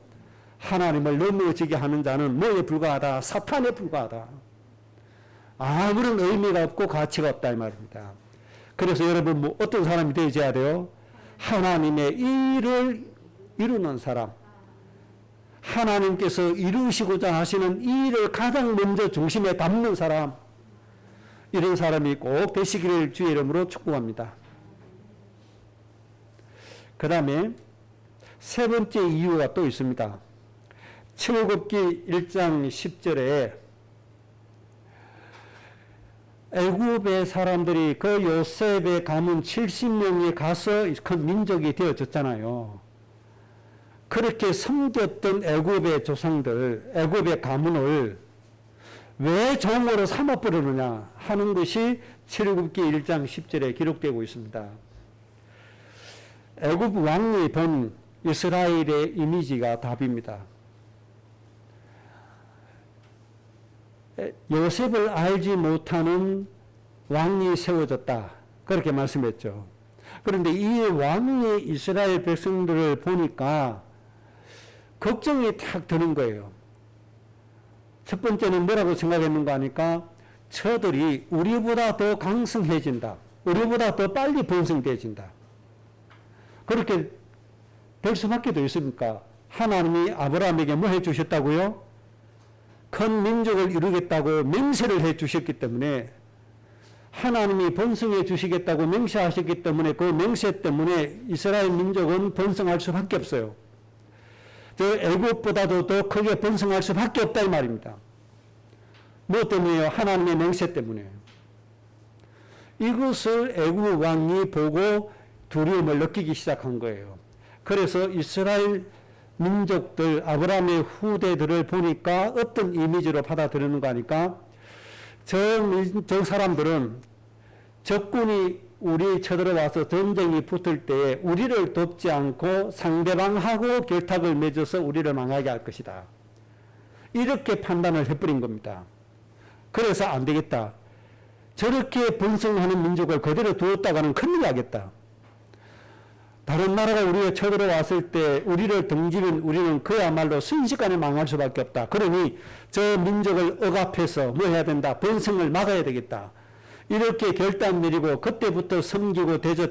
하나님을 넘어지게 하는 자는 뭐에 불과하다? 사탄에 불과하다. 아무런 의미가 없고 가치가 없다 이 말입니다. 그래서 여러분 뭐 어떤 사람이 되어야 돼요? 하나님의 일을 이루는 사람, 하나님께서 이루시고자 하시는 이 일을 가장 먼저 중심에 담는 사람, 이런 사람이 꼭 되시기를 주의 이름으로 축복합니다. 그 다음에 세 번째 이유가 또 있습니다. 출애굽기 1장 10절에 애굽의 사람들이 그 요셉의 가문 70명이 가서 큰 민족이 되어졌잖아요. 그렇게 섬겼던 애굽의 조상들, 애굽의 가문을 왜 종으로 삼아버리느냐 하는 것이 출애굽기 1장 10절에 기록되고 있습니다. 애굽 왕이 본 이스라엘의 이미지가 답입니다. 요셉을 알지 못하는 왕이 세워졌다. 그렇게 말씀했죠. 그런데 이 왕이 이스라엘 백성들을 보니까 걱정이 탁 드는 거예요. 첫 번째는 뭐라고 생각했는가 하니까 저들이 우리보다 더 강성해진다. 우리보다 더 빨리 번성돼진다. 그렇게 될 수밖에 더 있습니까? 하나님이 아브라함에게 뭐 해주셨다고요? 큰 민족을 이루겠다고 맹세를 해주셨기 때문에 하나님이 번성해 주시겠다고 맹세하셨기 때문에 그 맹세 때문에 이스라엘 민족은 번성할 수밖에 없어요. 저 애굽보다도 더 크게 번성할 수밖에 없다 이 말입니다. 뭐 때문에요? 하나님의 맹세 때문에. 이것을 애굽 왕이 보고 두려움을 느끼기 시작한 거예요. 그래서 이스라엘 민족들, 아브라함의 후대들을 보니까 어떤 이미지로 받아들이는가 하니까 저 사람들은 적군이 우리 쳐들어와서 전쟁이 붙을 때에 우리를 돕지 않고 상대방하고 결탁을 맺어서 우리를 망하게 할 것이다. 이렇게 판단을 해버린 겁니다. 그래서 안 되겠다. 저렇게 번성하는 민족을 그대로 두었다가는 큰일 나겠다. 다른 나라가 우리가 쳐들어왔을 때 우리를 등지면 우리는 그야말로 순식간에 망할 수밖에 없다. 그러니 저 민족을 억압해서 뭐 해야 된다. 번성을 막아야 되겠다. 이렇게 결단 내리고 그때부터 섬기고 대접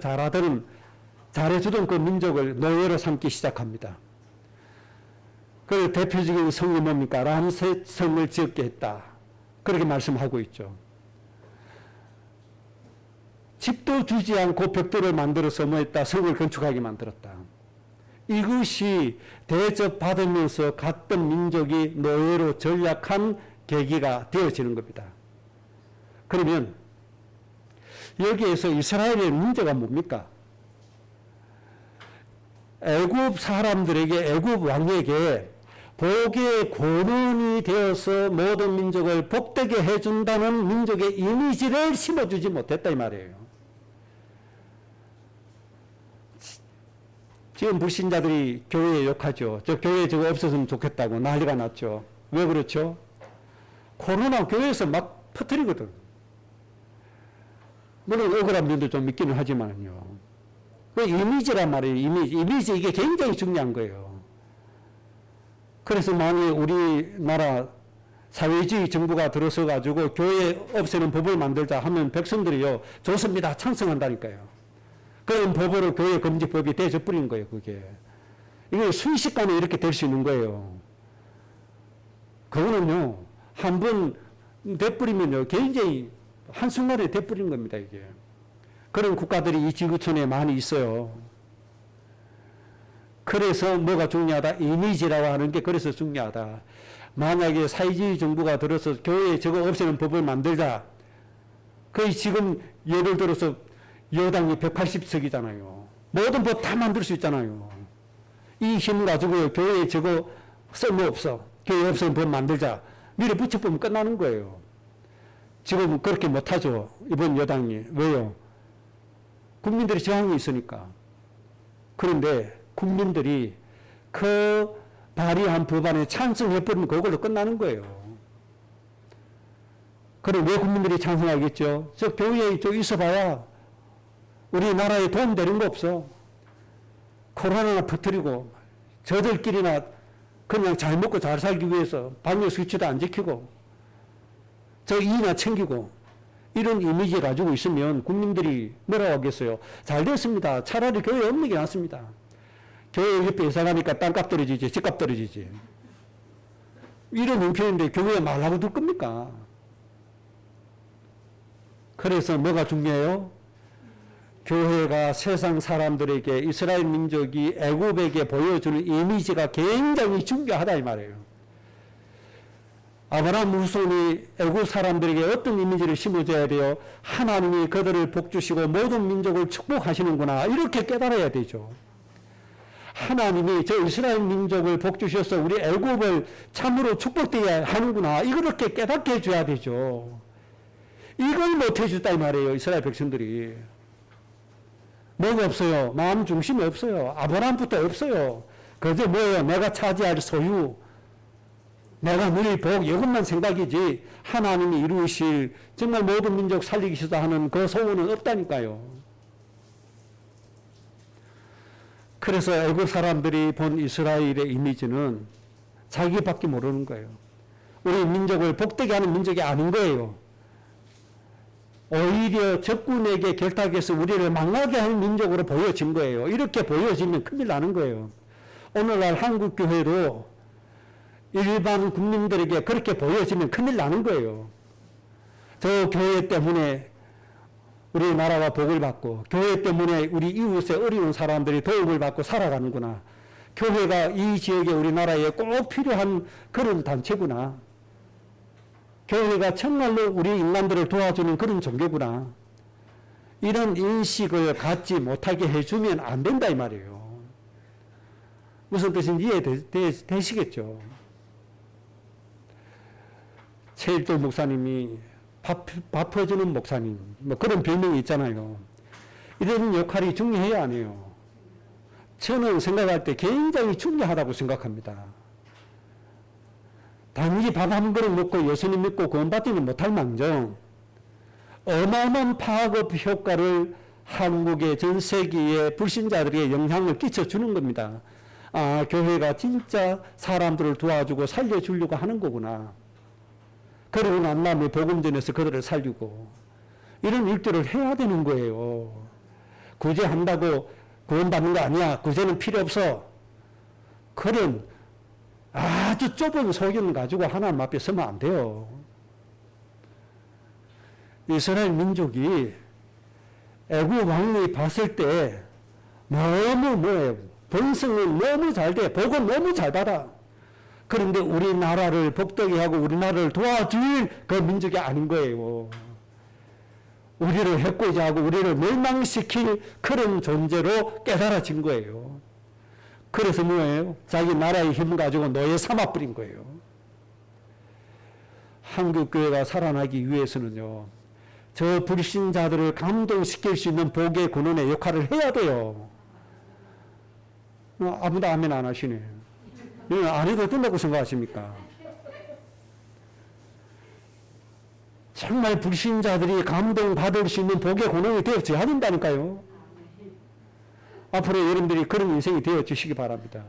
잘해주던 그 민족을 노예로 삼기 시작합니다. 그 대표적인 성이 뭡니까? 람셋 성을 지었게 했다. 그렇게 말씀하고 있죠. 집도 주지 않고 벽돌을 만들어서 뭐 했다? 성을 건축하게 만들었다. 이것이 대접받으면서 갔던 민족이 노예로 전락한 계기가 되어지는 겁니다. 그러면 여기에서 이스라엘의 문제가 뭡니까? 애굽 사람들에게, 애굽 왕에게 복의 권원이 되어서 모든 민족을 복되게 해준다는 민족의 이미지를 심어주지 못했다 이 말이에요. 지금 불신자들이 교회에 욕하죠. 저 교회 저거 없었으면 좋겠다고 난리가 났죠. 왜 그렇죠? 코로나 교회에서 막 퍼뜨리거든. 물론 억울한 면도 좀 있기는 하지만요. 그 이미지란 말이에요. 이미지 이게 굉장히 중요한 거예요. 그래서 만약 우리나라 사회주의 정부가 들어서 가지고 교회 없애는 법을 만들자 하면 백성들이요 좋습니다 찬성한다니까요. 그런 법으로 교회 금지법이 돼져버리는 거예요. 그게 이게 순식간에 이렇게 될 수 있는 거예요. 그거는요 한번 돼버리면요 굉장히 한순간에 돼버리는 겁니다. 이게 그런 국가들이 이 지구촌에 많이 있어요. 그래서 뭐가 중요하다? 이미지라고 하는 게 그래서 중요하다. 만약에 사회주의 정부가 들어서 교회에 저거 없애는 법을 만들자. 거의 지금 예를 들어서 여당이 180석이잖아요. 모든 법 다 만들 수 있잖아요. 이 힘 가지고 교회에 저거 쓸모없어. 교회 없애는 법 만들자. 밀어붙여보면 끝나는 거예요. 지금 그렇게 못하죠. 이번 여당이. 왜요? 국민들의 저항이 있으니까. 그런데 국민들이 그 발의한 법안에 찬성해버리면 그걸로 끝나는 거예요. 그럼 왜 국민들이 찬성하겠죠? 저 교회에 있어봐야 우리나라에 도움되는 거 없어. 코로나나 퍼뜨리고 저들끼리나 그냥 잘 먹고 잘 살기 위해서 방역 수치도 안 지키고 저 이나 챙기고 이런 이미지 가지고 있으면 국민들이 뭐라고 하겠어요? 잘 됐습니다. 차라리 교회 없는 게 낫습니다. 교회 옆에 이사 가니까 땅값 떨어지지, 집값 떨어지지. 이런 형편인데 교회에 말하고 둘 겁니까? 그래서 뭐가 중요해요? 교회가 세상 사람들에게 이스라엘 민족이 애굽에게 보여주는 이미지가 굉장히 중요하다 이 말이에요. 아브라함 후손이 애굽 사람들에게 어떤 이미지를 심어줘야 돼요? 하나님이 그들을 복주시고 모든 민족을 축복하시는구나 이렇게 깨달아야 되죠. 하나님이 저 이스라엘 민족을 복주셔서 우리 애굽을 참으로 축복되어야 하는구나 이렇게 깨닫게 해줘야 되죠. 이걸 못 해줬다 이 말이에요. 이스라엘 백성들이. 뭐가 없어요? 마음 중심이 없어요. 아브라함부터 없어요. 그저 뭐예요? 내가 차지할 소유, 내가 누릴 복 이것만 생각이지 하나님이 이루실 정말 모든 민족 살리기 시다 하는 그 소원은 없다니까요. 그래서 애굽 사람들이 본 이스라엘의 이미지는 자기밖에 모르는 거예요. 우리 민족을 복되게 하는 민족이 아닌 거예요. 오히려 적군에게 결탁해서 우리를 망하게 하는 민족으로 보여진 거예요. 이렇게 보여지면 큰일 나는 거예요. 오늘날 한국교회도 일반 국민들에게 그렇게 보여지면 큰일 나는 거예요. 저 교회 때문에 우리나라가 복을 받고 교회 때문에 우리 이웃의 어려운 사람들이 도움을 받고 살아가는구나. 교회가 이 지역에 우리나라에 꼭 필요한 그런 단체구나. 교회가 정말로 우리 인간들을 도와주는 그런 종교구나. 이런 인식을 갖지 못하게 해주면 안 된다 이 말이에요. 무슨 뜻인지 이해되시겠죠? 최일도 목사님이 밥 퍼주는 목사님 뭐 그런 별명이 있잖아요. 이런 역할이 중요해야 안 해요. 저는 생각할 때 굉장히 중요하다고 생각합니다. 단지 밥 한 그릇 먹고 예수님 믿고 구원받지는 못할 망정 어마어마한 파급 효과를 한국의 전 세계의 불신자들에게 영향을 끼쳐주는 겁니다. 아, 교회가 진짜 사람들을 도와주고 살려주려고 하는 거구나. 그러고 난 다음에 복음 전해서 그들을 살리고 이런 일들을 해야 되는 거예요. 구제한다고 구원받는 거 아니야. 구제는 필요 없어. 그런 아주 좁은 소견 가지고 하나님 앞에 서면 안 돼요. 이스라엘 민족이 애굽 왕이 봤을 때 너무 뭐예요? 번성은 너무 잘 돼. 복은 너무 잘 받아. 그런데 우리나라를 복되게 하고 우리나라를 도와줄 그 민족이 아닌 거예요. 우리를 해코지하고 우리를 멸망시킬 그런 존재로 깨달아진 거예요. 그래서 뭐예요? 자기 나라의 힘 가지고 노예 삼아버린 거예요. 한국교회가 살아나기 위해서는요, 저 불신자들을 감동시킬 수 있는 복의 근원의 역할을 해야 돼요. 아무도 아멘 안 하시네. 안 해도 된다고 생각하십니까? 정말 불신자들이 감동받을 수 있는 복의 근원이 되어져야 된다니까요. 앞으로 여러분들이 그런 인생이 되어주시기 바랍니다.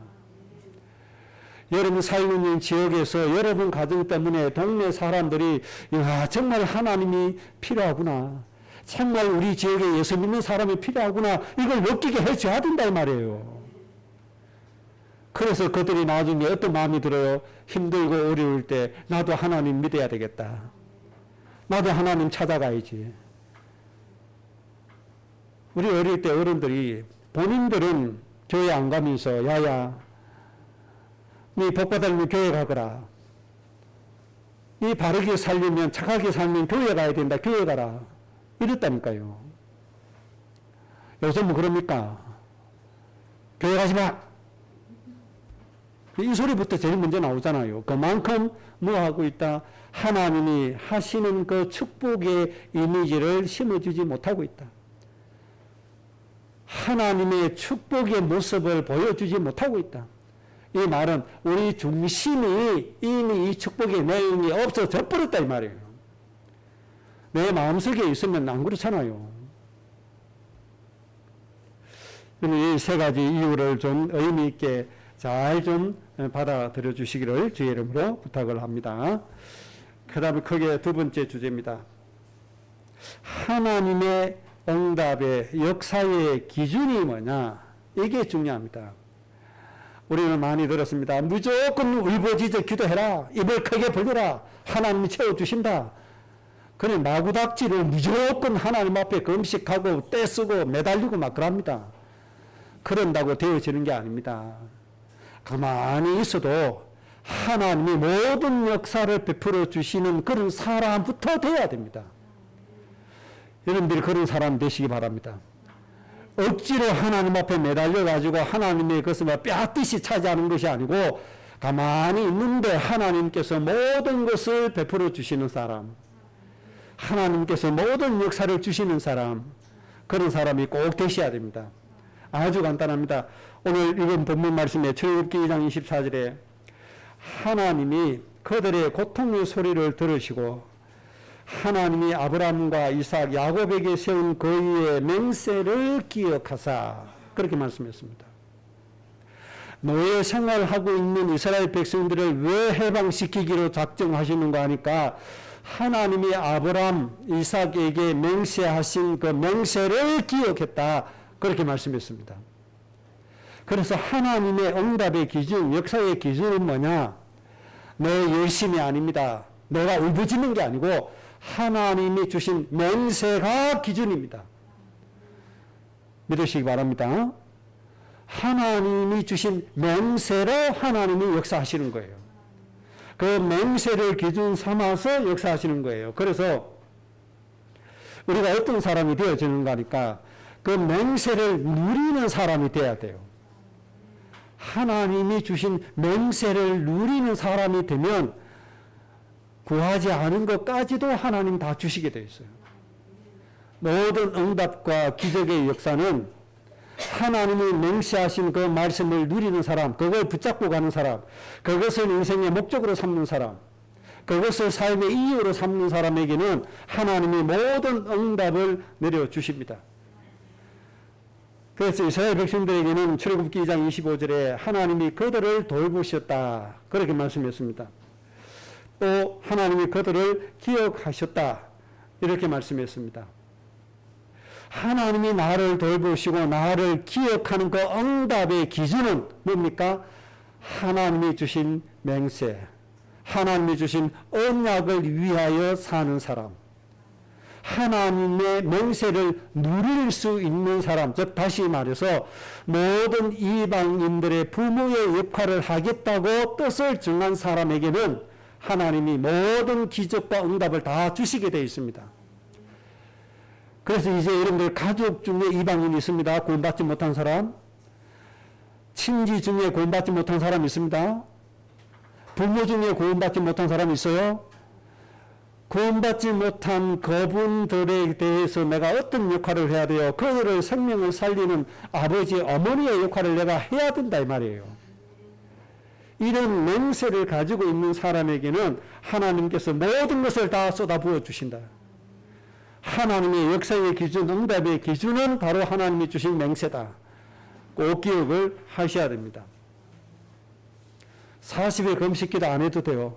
여러분 살고 있는 지역에서 여러분 가정 때문에 동네 사람들이 야, 정말 하나님이 필요하구나. 정말 우리 지역에 예수 믿는 사람이 필요하구나. 이걸 느끼게 해줘야 된다 이 말이에요. 그래서 그들이 나중에 어떤 마음이 들어요? 힘들고 어려울 때 나도 하나님 믿어야 되겠다. 나도 하나님 찾아가야지. 우리 어릴 때 어른들이 본인들은 교회 안 가면서 야야 네 복받으려면 교회 가거라. 이 바르게 살려면 착하게 살면 교회 가야 된다. 교회 가라. 이랬다니까요. 요즘은 그럽니까? 교회 가지 마. 이 소리부터 제일 먼저 나오잖아요. 그만큼 뭐 하고 있다? 하나님이 하시는 그 축복의 이미지를 심어주지 못하고 있다. 하나님의 축복의 모습을 보여주지 못하고 있다. 이 말은 우리 중심이 이미 이 축복의 내용이 없어져 버렸다 이 말이에요. 내 마음속에 있으면 안 그렇잖아요. 이 세 가지 이유를 좀 의미 있게 잘 좀 받아들여 주시기를 주의 이름으로 부탁을 합니다. 그 다음에 크게 두 번째 주제입니다. 하나님의 응답의 역사의 기준이 뭐냐? 이게 중요합니다. 우리는 많이 들었습니다. 무조건 울부짖어 기도해라. 입을 크게 벌려라. 하나님이 채워주신다. 그래 마구닥지를 무조건 하나님 앞에 금식하고 떼쓰고 매달리고 막 그럽니다. 그런다고 되어지는 게 아닙니다. 가만히 있어도 하나님이 모든 역사를 베풀어 주시는 그런 사람부터 돼야 됩니다. 여러분들이 그런 사람 되시기 바랍니다. 억지로 하나님 앞에 매달려 가지고 하나님의 것을 뼈아듯이 차지하는 것이 아니고 가만히 있는데 하나님께서 모든 것을 베풀어 주시는 사람, 하나님께서 모든 역사를 주시는 사람, 그런 사람이 꼭 되셔야 됩니다. 아주 간단합니다. 오늘 읽은 본문 말씀에 출애굽기 2장 24절에 하나님이 그들의 고통의 소리를 들으시고 하나님이 아브라함과 이삭, 야곱에게 세운 그의 맹세를 기억하사 그렇게 말씀했습니다. 노예 생활하고 있는 이스라엘 백성들을 왜 해방시키기로 작정하시는가 하니까 하나님이 아브라함, 이삭에게 맹세하신 그 맹세를 기억했다. 그렇게 말씀했습니다. 그래서 하나님의 응답의 기준, 역사의 기준은 뭐냐? 내 열심이 아닙니다. 내가 울부짖는 게 아니고 하나님이 주신 맹세가 기준입니다. 믿으시기 바랍니다. 하나님이 주신 맹세로 하나님이 역사하시는 거예요. 그 맹세를 기준 삼아서 역사하시는 거예요. 그래서 우리가 어떤 사람이 되어지는가 하니까 그 맹세를 누리는 사람이 돼야 돼요. 하나님이 주신 맹세를 누리는 사람이 되면 구하지 않은 것까지도 하나님 다 주시게 되어 있어요. 모든 응답과 기적의 역사는 하나님이 맹세하신 그 말씀을 누리는 사람, 그걸 붙잡고 가는 사람, 그것을 인생의 목적으로 삼는 사람, 그것을 삶의 이유로 삼는 사람에게는 하나님이 모든 응답을 내려주십니다. 그래서 이스라엘 백성들에게는 출애굽기 2장 25절에 하나님이 그들을 돌보셨다 그렇게 말씀했습니다. 또 하나님이 그들을 기억하셨다 이렇게 말씀했습니다. 하나님이 나를 돌보시고 나를 기억하는 그 응답의 기준은 뭡니까? 하나님이 주신 맹세, 하나님이 주신 언약을 위하여 사는 사람, 하나님의 맹세를 누릴 수 있는 사람, 즉 다시 말해서 모든 이방인들의 부모의 역할을 하겠다고 뜻을 정한 사람에게는 하나님이 모든 기적과 응답을 다 주시게 되어 있습니다. 그래서 이제 여러분들 가족 중에 이방인이 있습니다. 구원받지 못한 사람. 친지 중에 구원받지 못한 사람 있습니다. 부모 중에 구원받지 못한 사람 있어요. 구원받지 못한 그분들에 대해서 내가 어떤 역할을 해야 돼요? 그들의 생명을 살리는 아버지, 어머니의 역할을 내가 해야 된다 이 말이에요. 이런 맹세를 가지고 있는 사람에게는 하나님께서 모든 것을 다 쏟아부어 주신다. 하나님의 역사의 기준, 응답의 기준은 바로 하나님이 주신 맹세다. 꼭 기억을 하셔야 됩니다. 40일 금식기도 안 해도 돼요.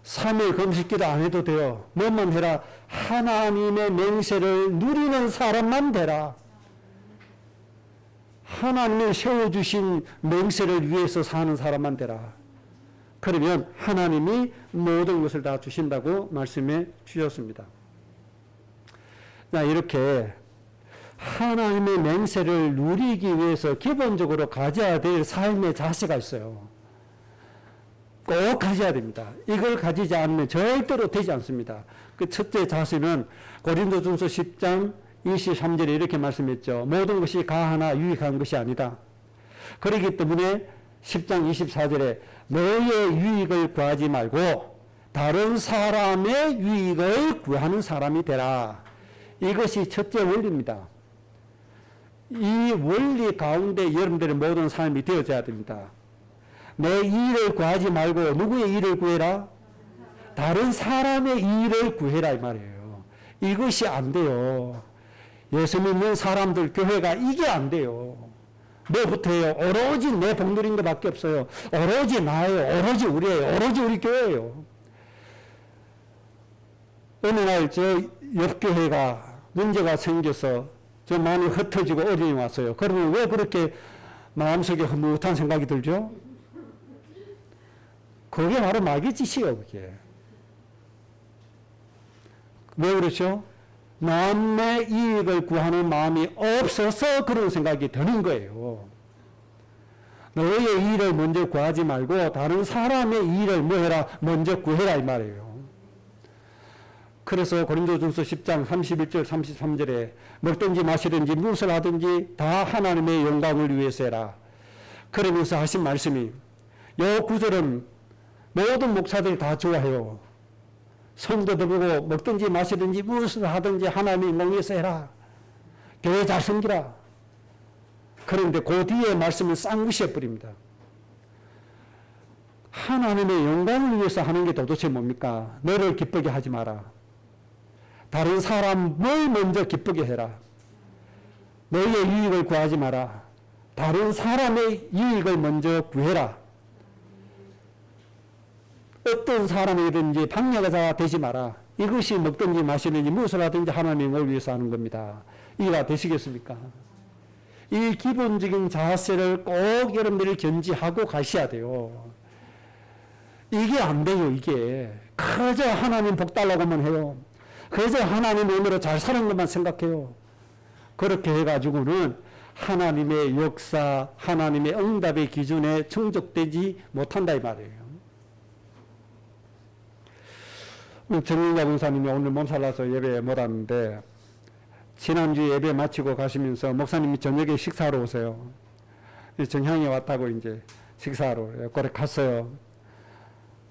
3일 금식기도 안 해도 돼요. 뭐만 해라? 하나님의 맹세를 누리는 사람만 되라. 하나님이 세워주신 맹세를 위해서 사는 사람만 되라. 그러면 하나님이 모든 것을 다 주신다고 말씀해 주셨습니다. 자, 이렇게 하나님의 맹세를 누리기 위해서 기본적으로 가져야 될 삶의 자세가 있어요. 꼭 가져야 됩니다. 이걸 가지지 않으면 절대로 되지 않습니다. 그 첫째 자세는 고린도전서 10장 23절에 이렇게 말씀했죠. 모든 것이 가하나 유익한 것이 아니다. 그렇기 때문에 10장 24절에 너의 유익을 구하지 말고 다른 사람의 유익을 구하는 사람이 되라. 이것이 첫째 원리입니다. 이 원리 가운데 여러분들의 모든 삶이 되어져야 됩니다. 내 일을 구하지 말고 누구의 일을 구해라? 다른 사람의 일을 구해라 이 말이에요. 이것이 안 돼요. 예수 믿는 사람들 교회가 이게 안 돼요. 뭐부터예요? 오로지 내 복누린 것밖에 없어요. 오로지 나예요. 오로지 우리예요. 오로지 우리 교회예요. 어느 날 저 옆교회가 문제가 생겨서 좀 많이 흩어지고 어려움이 왔어요. 그러면 왜 그렇게 마음속에 흐뭇한 생각이 들죠? 그게 바로 마귀 짓이에요. 그게. 왜 그렇죠? 남의 이익을 구하는 마음이 없어서 그런 생각이 드는 거예요. 너의 일을 먼저 구하지 말고 다른 사람의 일을 뭐 해라? 먼저 구해라 이 말이에요. 그래서 고린도전서 10장 31절 33절에 먹든지 마시든지 무엇을 하든지 다 하나님의 영광을 위해서 해라. 그러면서 하신 말씀이 이 구절은 모든 목사들이 다 좋아해요. 성도들 보고 먹든지 마시든지 무엇을 하든지 하나님의 영광을 위해서 해라. 교회 잘 섬기라. 그런데 그 뒤에 말씀을 싹 무시해버립니다. 하나님의 영광을 위해서 하는 게 도대체 뭡니까? 너를 기쁘게 하지 마라. 다른 사람을 먼저 기쁘게 해라. 너의 유익을 구하지 마라. 다른 사람의 유익을 먼저 구해라. 어떤 사람이든지 방해가 되지 마라. 이것이 먹든지 마시든지 무엇을 하든지 하나님을 위해서 하는 겁니다. 이해가 되시겠습니까? 이 기본적인 자세를 꼭 여러분들이 견지하고 가셔야 돼요. 이게 안 돼요. 이게 그저 하나님 복 달라고만 해요. 그저 하나님 은혜로 잘 사는 것만 생각해요. 그렇게 해가지고는 하나님의 역사, 하나님의 응답의 기준에 충족되지 못한다 이 말이에요. 정인가 목사님이 오늘 몸살나서 예배 못 왔는데 지난주 예배 마치고 가시면서 목사님이 저녁에 식사하러 오세요. 정향이 왔다고 이제 식사하러 그래 갔어요.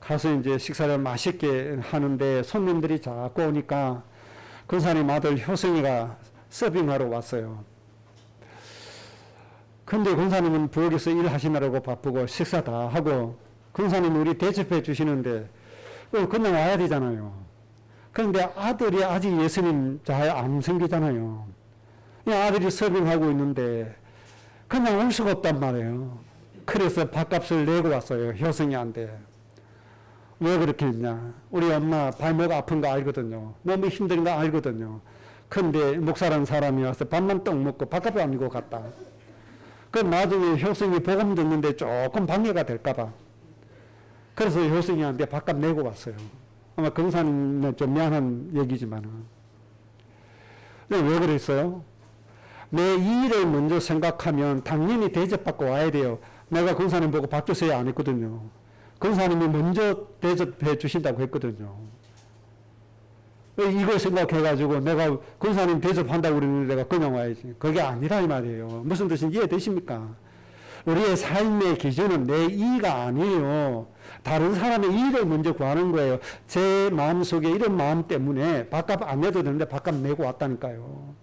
가서 이제 식사를 맛있게 하는데 손님들이 자꾸 오니까 권사님 아들 효성이가 서빙하러 왔어요. 근데 권사님은 부엌에서 일하시느라고 바쁘고 식사 다 하고 권사님이 우리 대접해 주시는데 그냥 와야 되잖아요. 그런데 아들이 아직 예수님 잘 안 생기잖아요. 이 아들이 서빙하고 있는데 그냥 올 수가 없단 말이에요. 그래서 밥값을 내고 왔어요. 효성이한테. 왜 그렇게 했냐. 우리 엄마 발목 아픈 거 알거든요. 너무 힘든 거 알거든요. 근데 목사라는 사람이 와서 밥만 떡 먹고 밥값을 안 주고 갔다. 그럼 나중에 효성이 복음 듣는데 조금 방해가 될까봐. 그래서 효성이한테 밥값 내고 왔어요. 아마 금사님은 좀 미안한 얘기지만은. 왜 그랬어요? 내 일을 먼저 생각하면 당연히 대접받고 와야 돼요. 내가 근사님 보고 밥 주세요 안 했거든요. 근사님이 먼저 대접해 주신다고 했거든요. 이걸 생각해가지고 내가 근사님 대접한다고 그러는데 내가 그냥 와야지. 그게 아니라 이 말이에요. 무슨 뜻인지 이해되십니까? 우리의 삶의 기준은 내 이가 아니에요. 다른 사람의 이를 먼저 구하는 거예요. 제 마음속에 이런 마음 때문에 밥값 안 내도 되는데 밥값 내고 왔다니까요.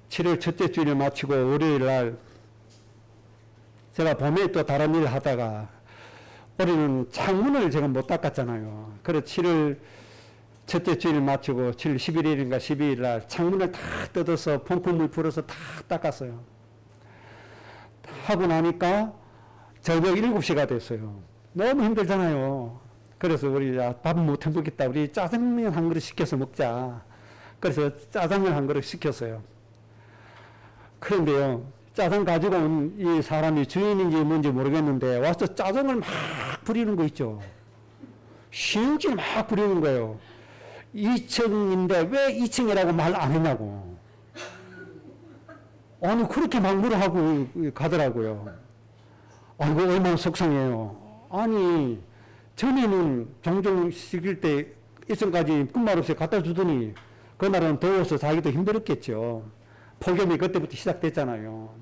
7월 첫째 주일을 마치고 월요일 날 제가 봄에 또 다른 일을 하다가 올해는 창문을 제가 못 닦았잖아요. 그래서 7월 첫째 주일 마치고 7월 11일인가 12일 날 창문을 다 뜯어서 펑펑물 불어서 다 닦았어요. 하고 나니까 저녁 7시가 됐어요. 너무 힘들잖아요. 그래서 우리 밥 못 해먹겠다. 우리 짜장면 한 그릇 시켜서 먹자. 그래서 짜장면 한 그릇 시켰어요. 그런데요, 짜장 가지고 온 이 사람이 주인인지 뭔지 모르겠는데 와서 짜장을 막 부리는 거 있죠. 시음질 막 부리는 거예요. 2층인데 왜 2층이라고 말 안 했냐고. 아니 그렇게 막 뭐라 하고 가더라고요. 아이고 얼마나 속상해요. 아니 전에는 종종 시킬 때 1층까지 끝말 없이 갖다 주더니 그날은 더워서 자기도 힘들었겠죠. 폭염이 그때부터 시작됐잖아요.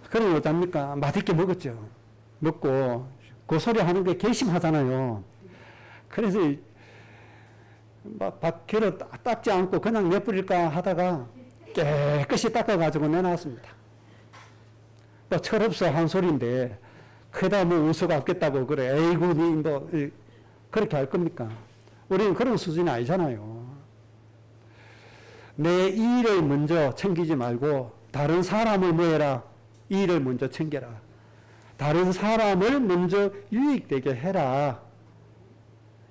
그럼 어쩝니까? 맛있게 먹었죠. 먹고 그 소리 하는 게 괘씸하잖아요. 그래서 막 밖으로 닦지 않고 그냥 내버릴까 하다가 깨끗이 닦아가지고 내놨습니다. 또 철없어 한 소리인데 크다 뭐 우수가 없겠다고 그래. 에이구 뭐 그렇게 할 겁니까? 우리는 그런 수준이 아니잖아요. 내 일을 먼저 챙기지 말고 다른 사람을 뭐 해라? 일을 먼저 챙겨라. 다른 사람을 먼저 유익되게 해라.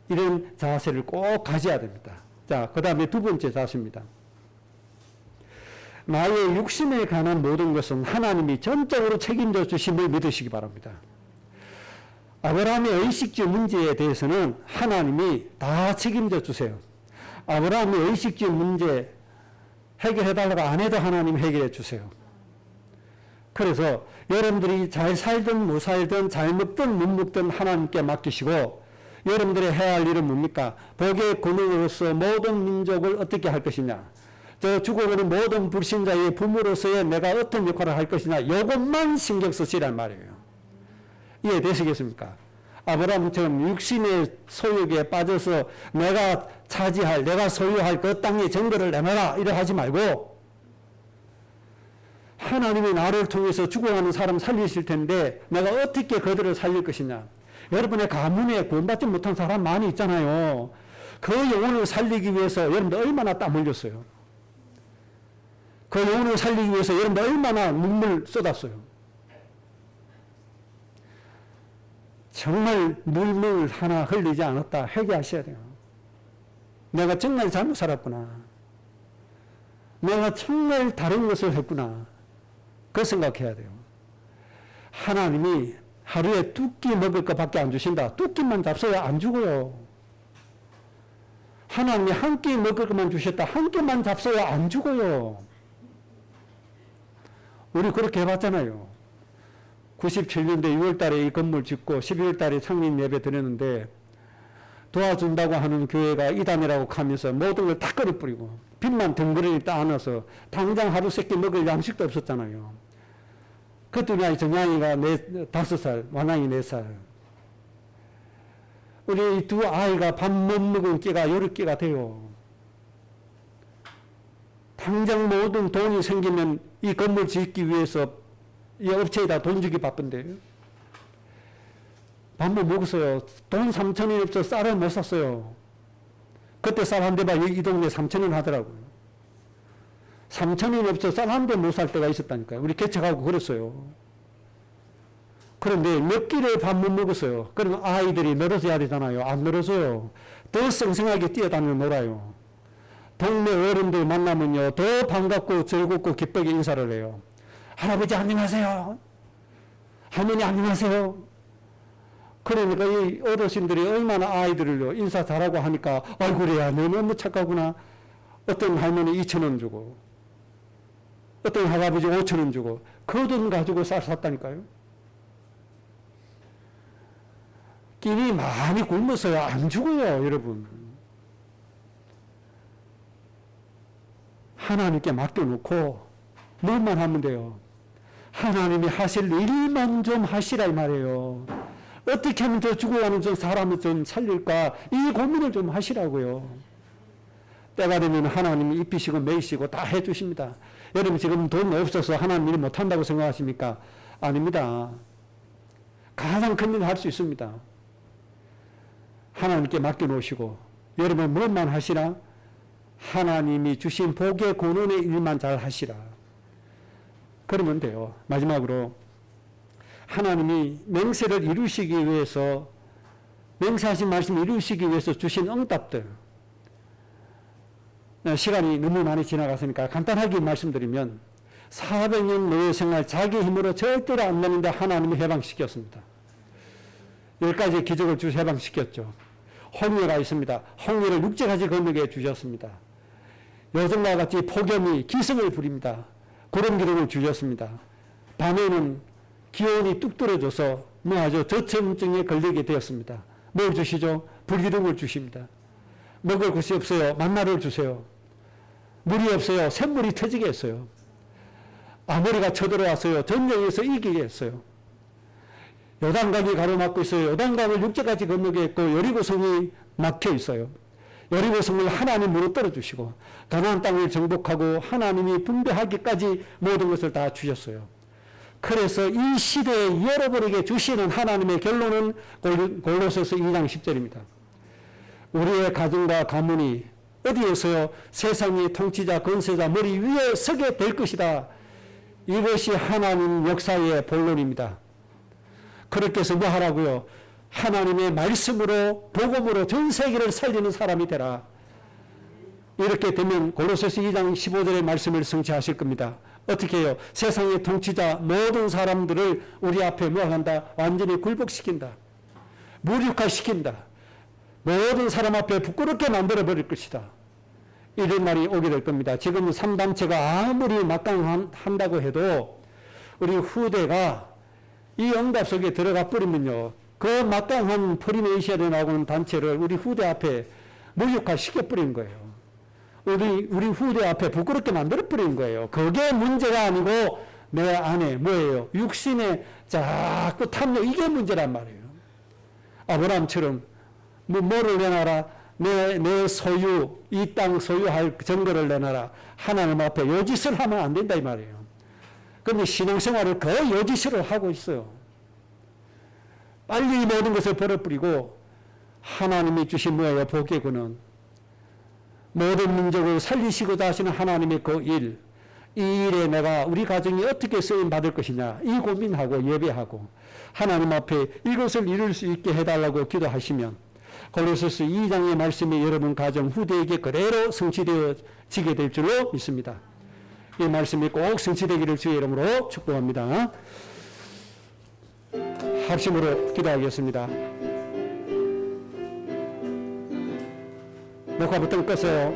이런 자세를 꼭 가져야 됩니다. 자, 그 다음에 두 번째 자세입니다. 나의 육신에 관한 모든 것은 하나님이 전적으로 책임져 주심을 믿으시기 바랍니다. 아브라함의 의식주 문제에 대해서는 하나님이 다 책임져 주세요. 아브라함의 의식주 문제 해결해달라고 안 해도 하나님 해결해 주세요. 그래서 여러분들이 잘 살든 못 살든 잘 먹든 못 먹든 하나님께 맡기시고 여러분들이 해야 할 일은 뭡니까? 복의 근원으로서 모든 민족을 어떻게 할 것이냐? 저 죽어가는 모든 불신자의 부모로서의 내가 어떤 역할을 할 것이냐? 이것만 신경 쓰시란 말이에요. 이해되시겠습니까? 아브라함처럼 육신의 소욕에 빠져서 내가 차지할, 내가 소유할 그 땅의 정보를 내놔라 이래 하지 말고 하나님이 나를 통해서 죽어가는 사람 살리실 텐데 내가 어떻게 그들을 살릴 것이냐. 여러분의 가문에 구원받지 못한 사람 많이 있잖아요. 그 영혼을 살리기 위해서 여러분들 얼마나 땀 흘렸어요. 그 영혼을 살리기 위해서 여러분들 얼마나 눈물 쏟았어요. 정말 눈물 하나 흘리지 않았다 회개하셔야 돼요. 내가 정말 잘못 살았구나. 내가 정말 다른 것을 했구나. 그 생각해야 돼요. 하나님이 하루에 2끼 먹을 것밖에 안 주신다. 2끼만 잡숴야 안 죽어요. 하나님이 1끼 먹을 것만 주셨다. 1끼만 잡숴야 안 죽어요. 우리 그렇게 해봤잖아요. 97년대 6월달에 이 건물 짓고 12월달에 창립 예배 드렸는데 도와준다고 하는 교회가 이단이라고 하면서 모든 걸 다 끌어뿌리고 빚만 덩그러니 따안아서 당장 하루 세끼 먹을 양식도 없었잖아요. 그랬더니 정양이가 5살, 완양이 4살. 우리 두 아이가 밥 못 먹은 끼가 10끼가 돼요. 당장 모든 돈이 생기면 이 건물 짓기 위해서 이 업체에다 돈 주기 바쁜데 밥 못 먹었어요. 돈 3,000원이 없어 쌀을 못 샀어요. 그때 쌀 한 대가 이 동네 3,000원 하더라고요. 3,000원이 없어 쌀 한 대 못 살 때가 있었다니까요. 우리 개척하고 그랬어요. 그런데 몇 끼를 밥 못 먹었어요. 그러면 아이들이 늘어져야 되잖아요. 안 늘어져요. 더 생생하게 뛰어다니며 놀아요. 동네 어른들 만나면요, 더 반갑고 즐겁고 기쁘게 인사를 해요. 할아버지 안녕하세요. 할머니 안녕하세요. 그러니까 이 어르신들이 얼마나 아이들을요, 인사 잘하고 하니까, 아이고야, 너 너무 착하구나. 어떤 할머니 2,000원 주고, 어떤 할아버지 5,000원 주고, 그 돈 가지고 쌀 샀다니까요. 끼니 많이 굶어서요, 안 죽어요, 여러분. 하나님께 맡겨놓고, 뭐만 하면 돼요. 하나님이 하실 일만 좀 하시라 이 말이에요. 어떻게 하면 저 죽어가는 저 사람을 좀 살릴까, 이 고민을 좀 하시라고요. 때가 되면 하나님이 입히시고 매이시고 다 해주십니다. 여러분 지금 돈 없어서 하나님 일 못한다고 생각하십니까? 아닙니다. 가장 큰 일 할 수 있습니다. 하나님께 맡겨놓으시고 여러분 뭐만 하시라? 하나님이 주신 복의 권원의 일만 잘 하시라. 그러면 돼요. 마지막으로 하나님이 맹세를 이루시기 위해서, 맹세하신 말씀을 이루시기 위해서 주신 응답들, 시간이 너무 많이 지나갔으니까 간단하게 말씀드리면 400년 노예 생활 자기 힘으로 절대로 안 되는데 하나님이 해방시켰습니다. 10가지 기적을 주셔 해방시켰죠. 홍해가 있습니다. 홍해를 육지까지 건너게 주셨습니다. 요즘과 같이 폭염이 기승을 부립니다. 구름 기둥을 주셨습니다. 밤에는 기온이 뚝 떨어져서 뭐하죠? 저체온증에 걸리게 되었습니다. 뭘 주시죠? 불기둥을 주십니다. 먹을 것이 없어요. 만나를 주세요. 물이 없어요. 샘물이 터지게 했어요. 아모리가 쳐들어왔어요. 전쟁에서 이기게 했어요. 요단강이 가로막고 있어요. 요단강을 육지까지 건너게 했고 여리고성이 막혀 있어요. 여리고성을 하나님 무너뜨려 주시고 가나안 땅을 정복하고 하나님이 분배하기까지 모든 것을 다 주셨어요. 그래서 이 시대에 여러분에게 주시는 하나님의 결론은 골로새서 2장 10절입니다. 우리의 가정과 가문이 어디에서요? 세상의 통치자, 권세자 머리 위에 서게 될 것이다. 이것이 하나님 역사의 본론입니다. 그렇게 해서 뭐 하라고요? 하나님의 말씀으로 복음으로 전 세계를 살리는 사람이 되라. 이렇게 되면 골로새서 2장 15절의 말씀을 성취하실 겁니다. 어떻게 해요? 세상의 통치자 모든 사람들을 우리 앞에 모아간다. 완전히 굴복시킨다. 무력화시킨다. 모든 사람 앞에 부끄럽게 만들어버릴 것이다. 이런 날이 오게 될 겁니다. 지금 3단체가 아무리 막강한다고 해도 우리 후대가 이 응답 속에 들어가 버리면요. 그 막강한 프리메이션에 나오는 단체를 우리 후대 앞에 무력화시켜버린 거예요. 우리 후대 앞에 부끄럽게 만들어버린 거예요. 그게 문제가 아니고 내 안에 뭐예요? 육신의 자꾸 탐욕, 이게 문제란 말이에요. 아브라함처럼 뭐를 내놔라? 내 소유, 이 땅 소유할 증거를 내놔라. 하나님 앞에 요짓을 하면 안 된다 이 말이에요. 그런데 신앙생활을 그 요짓을 하고 있어요. 빨리 모든 것을 버려버리고 하나님이 주신 뭐예요? 복의 근원. 모든 민족을 살리시고자 하시는 하나님의 그 일, 이 일에 내가 우리 가정이 어떻게 쓰임 받을 것이냐 이 고민하고 예배하고 하나님 앞에 이것을 이룰 수 있게 해달라고 기도하시면 골로새서 2장의 말씀이 여러분 가정 후대에게 그대로 성취되어지게 될 줄로 믿습니다. 이 말씀이 꼭 성취되기를 주의 이름으로 축복합니다. 합심으로 기도하겠습니다. 녹화 버튼 끄세요.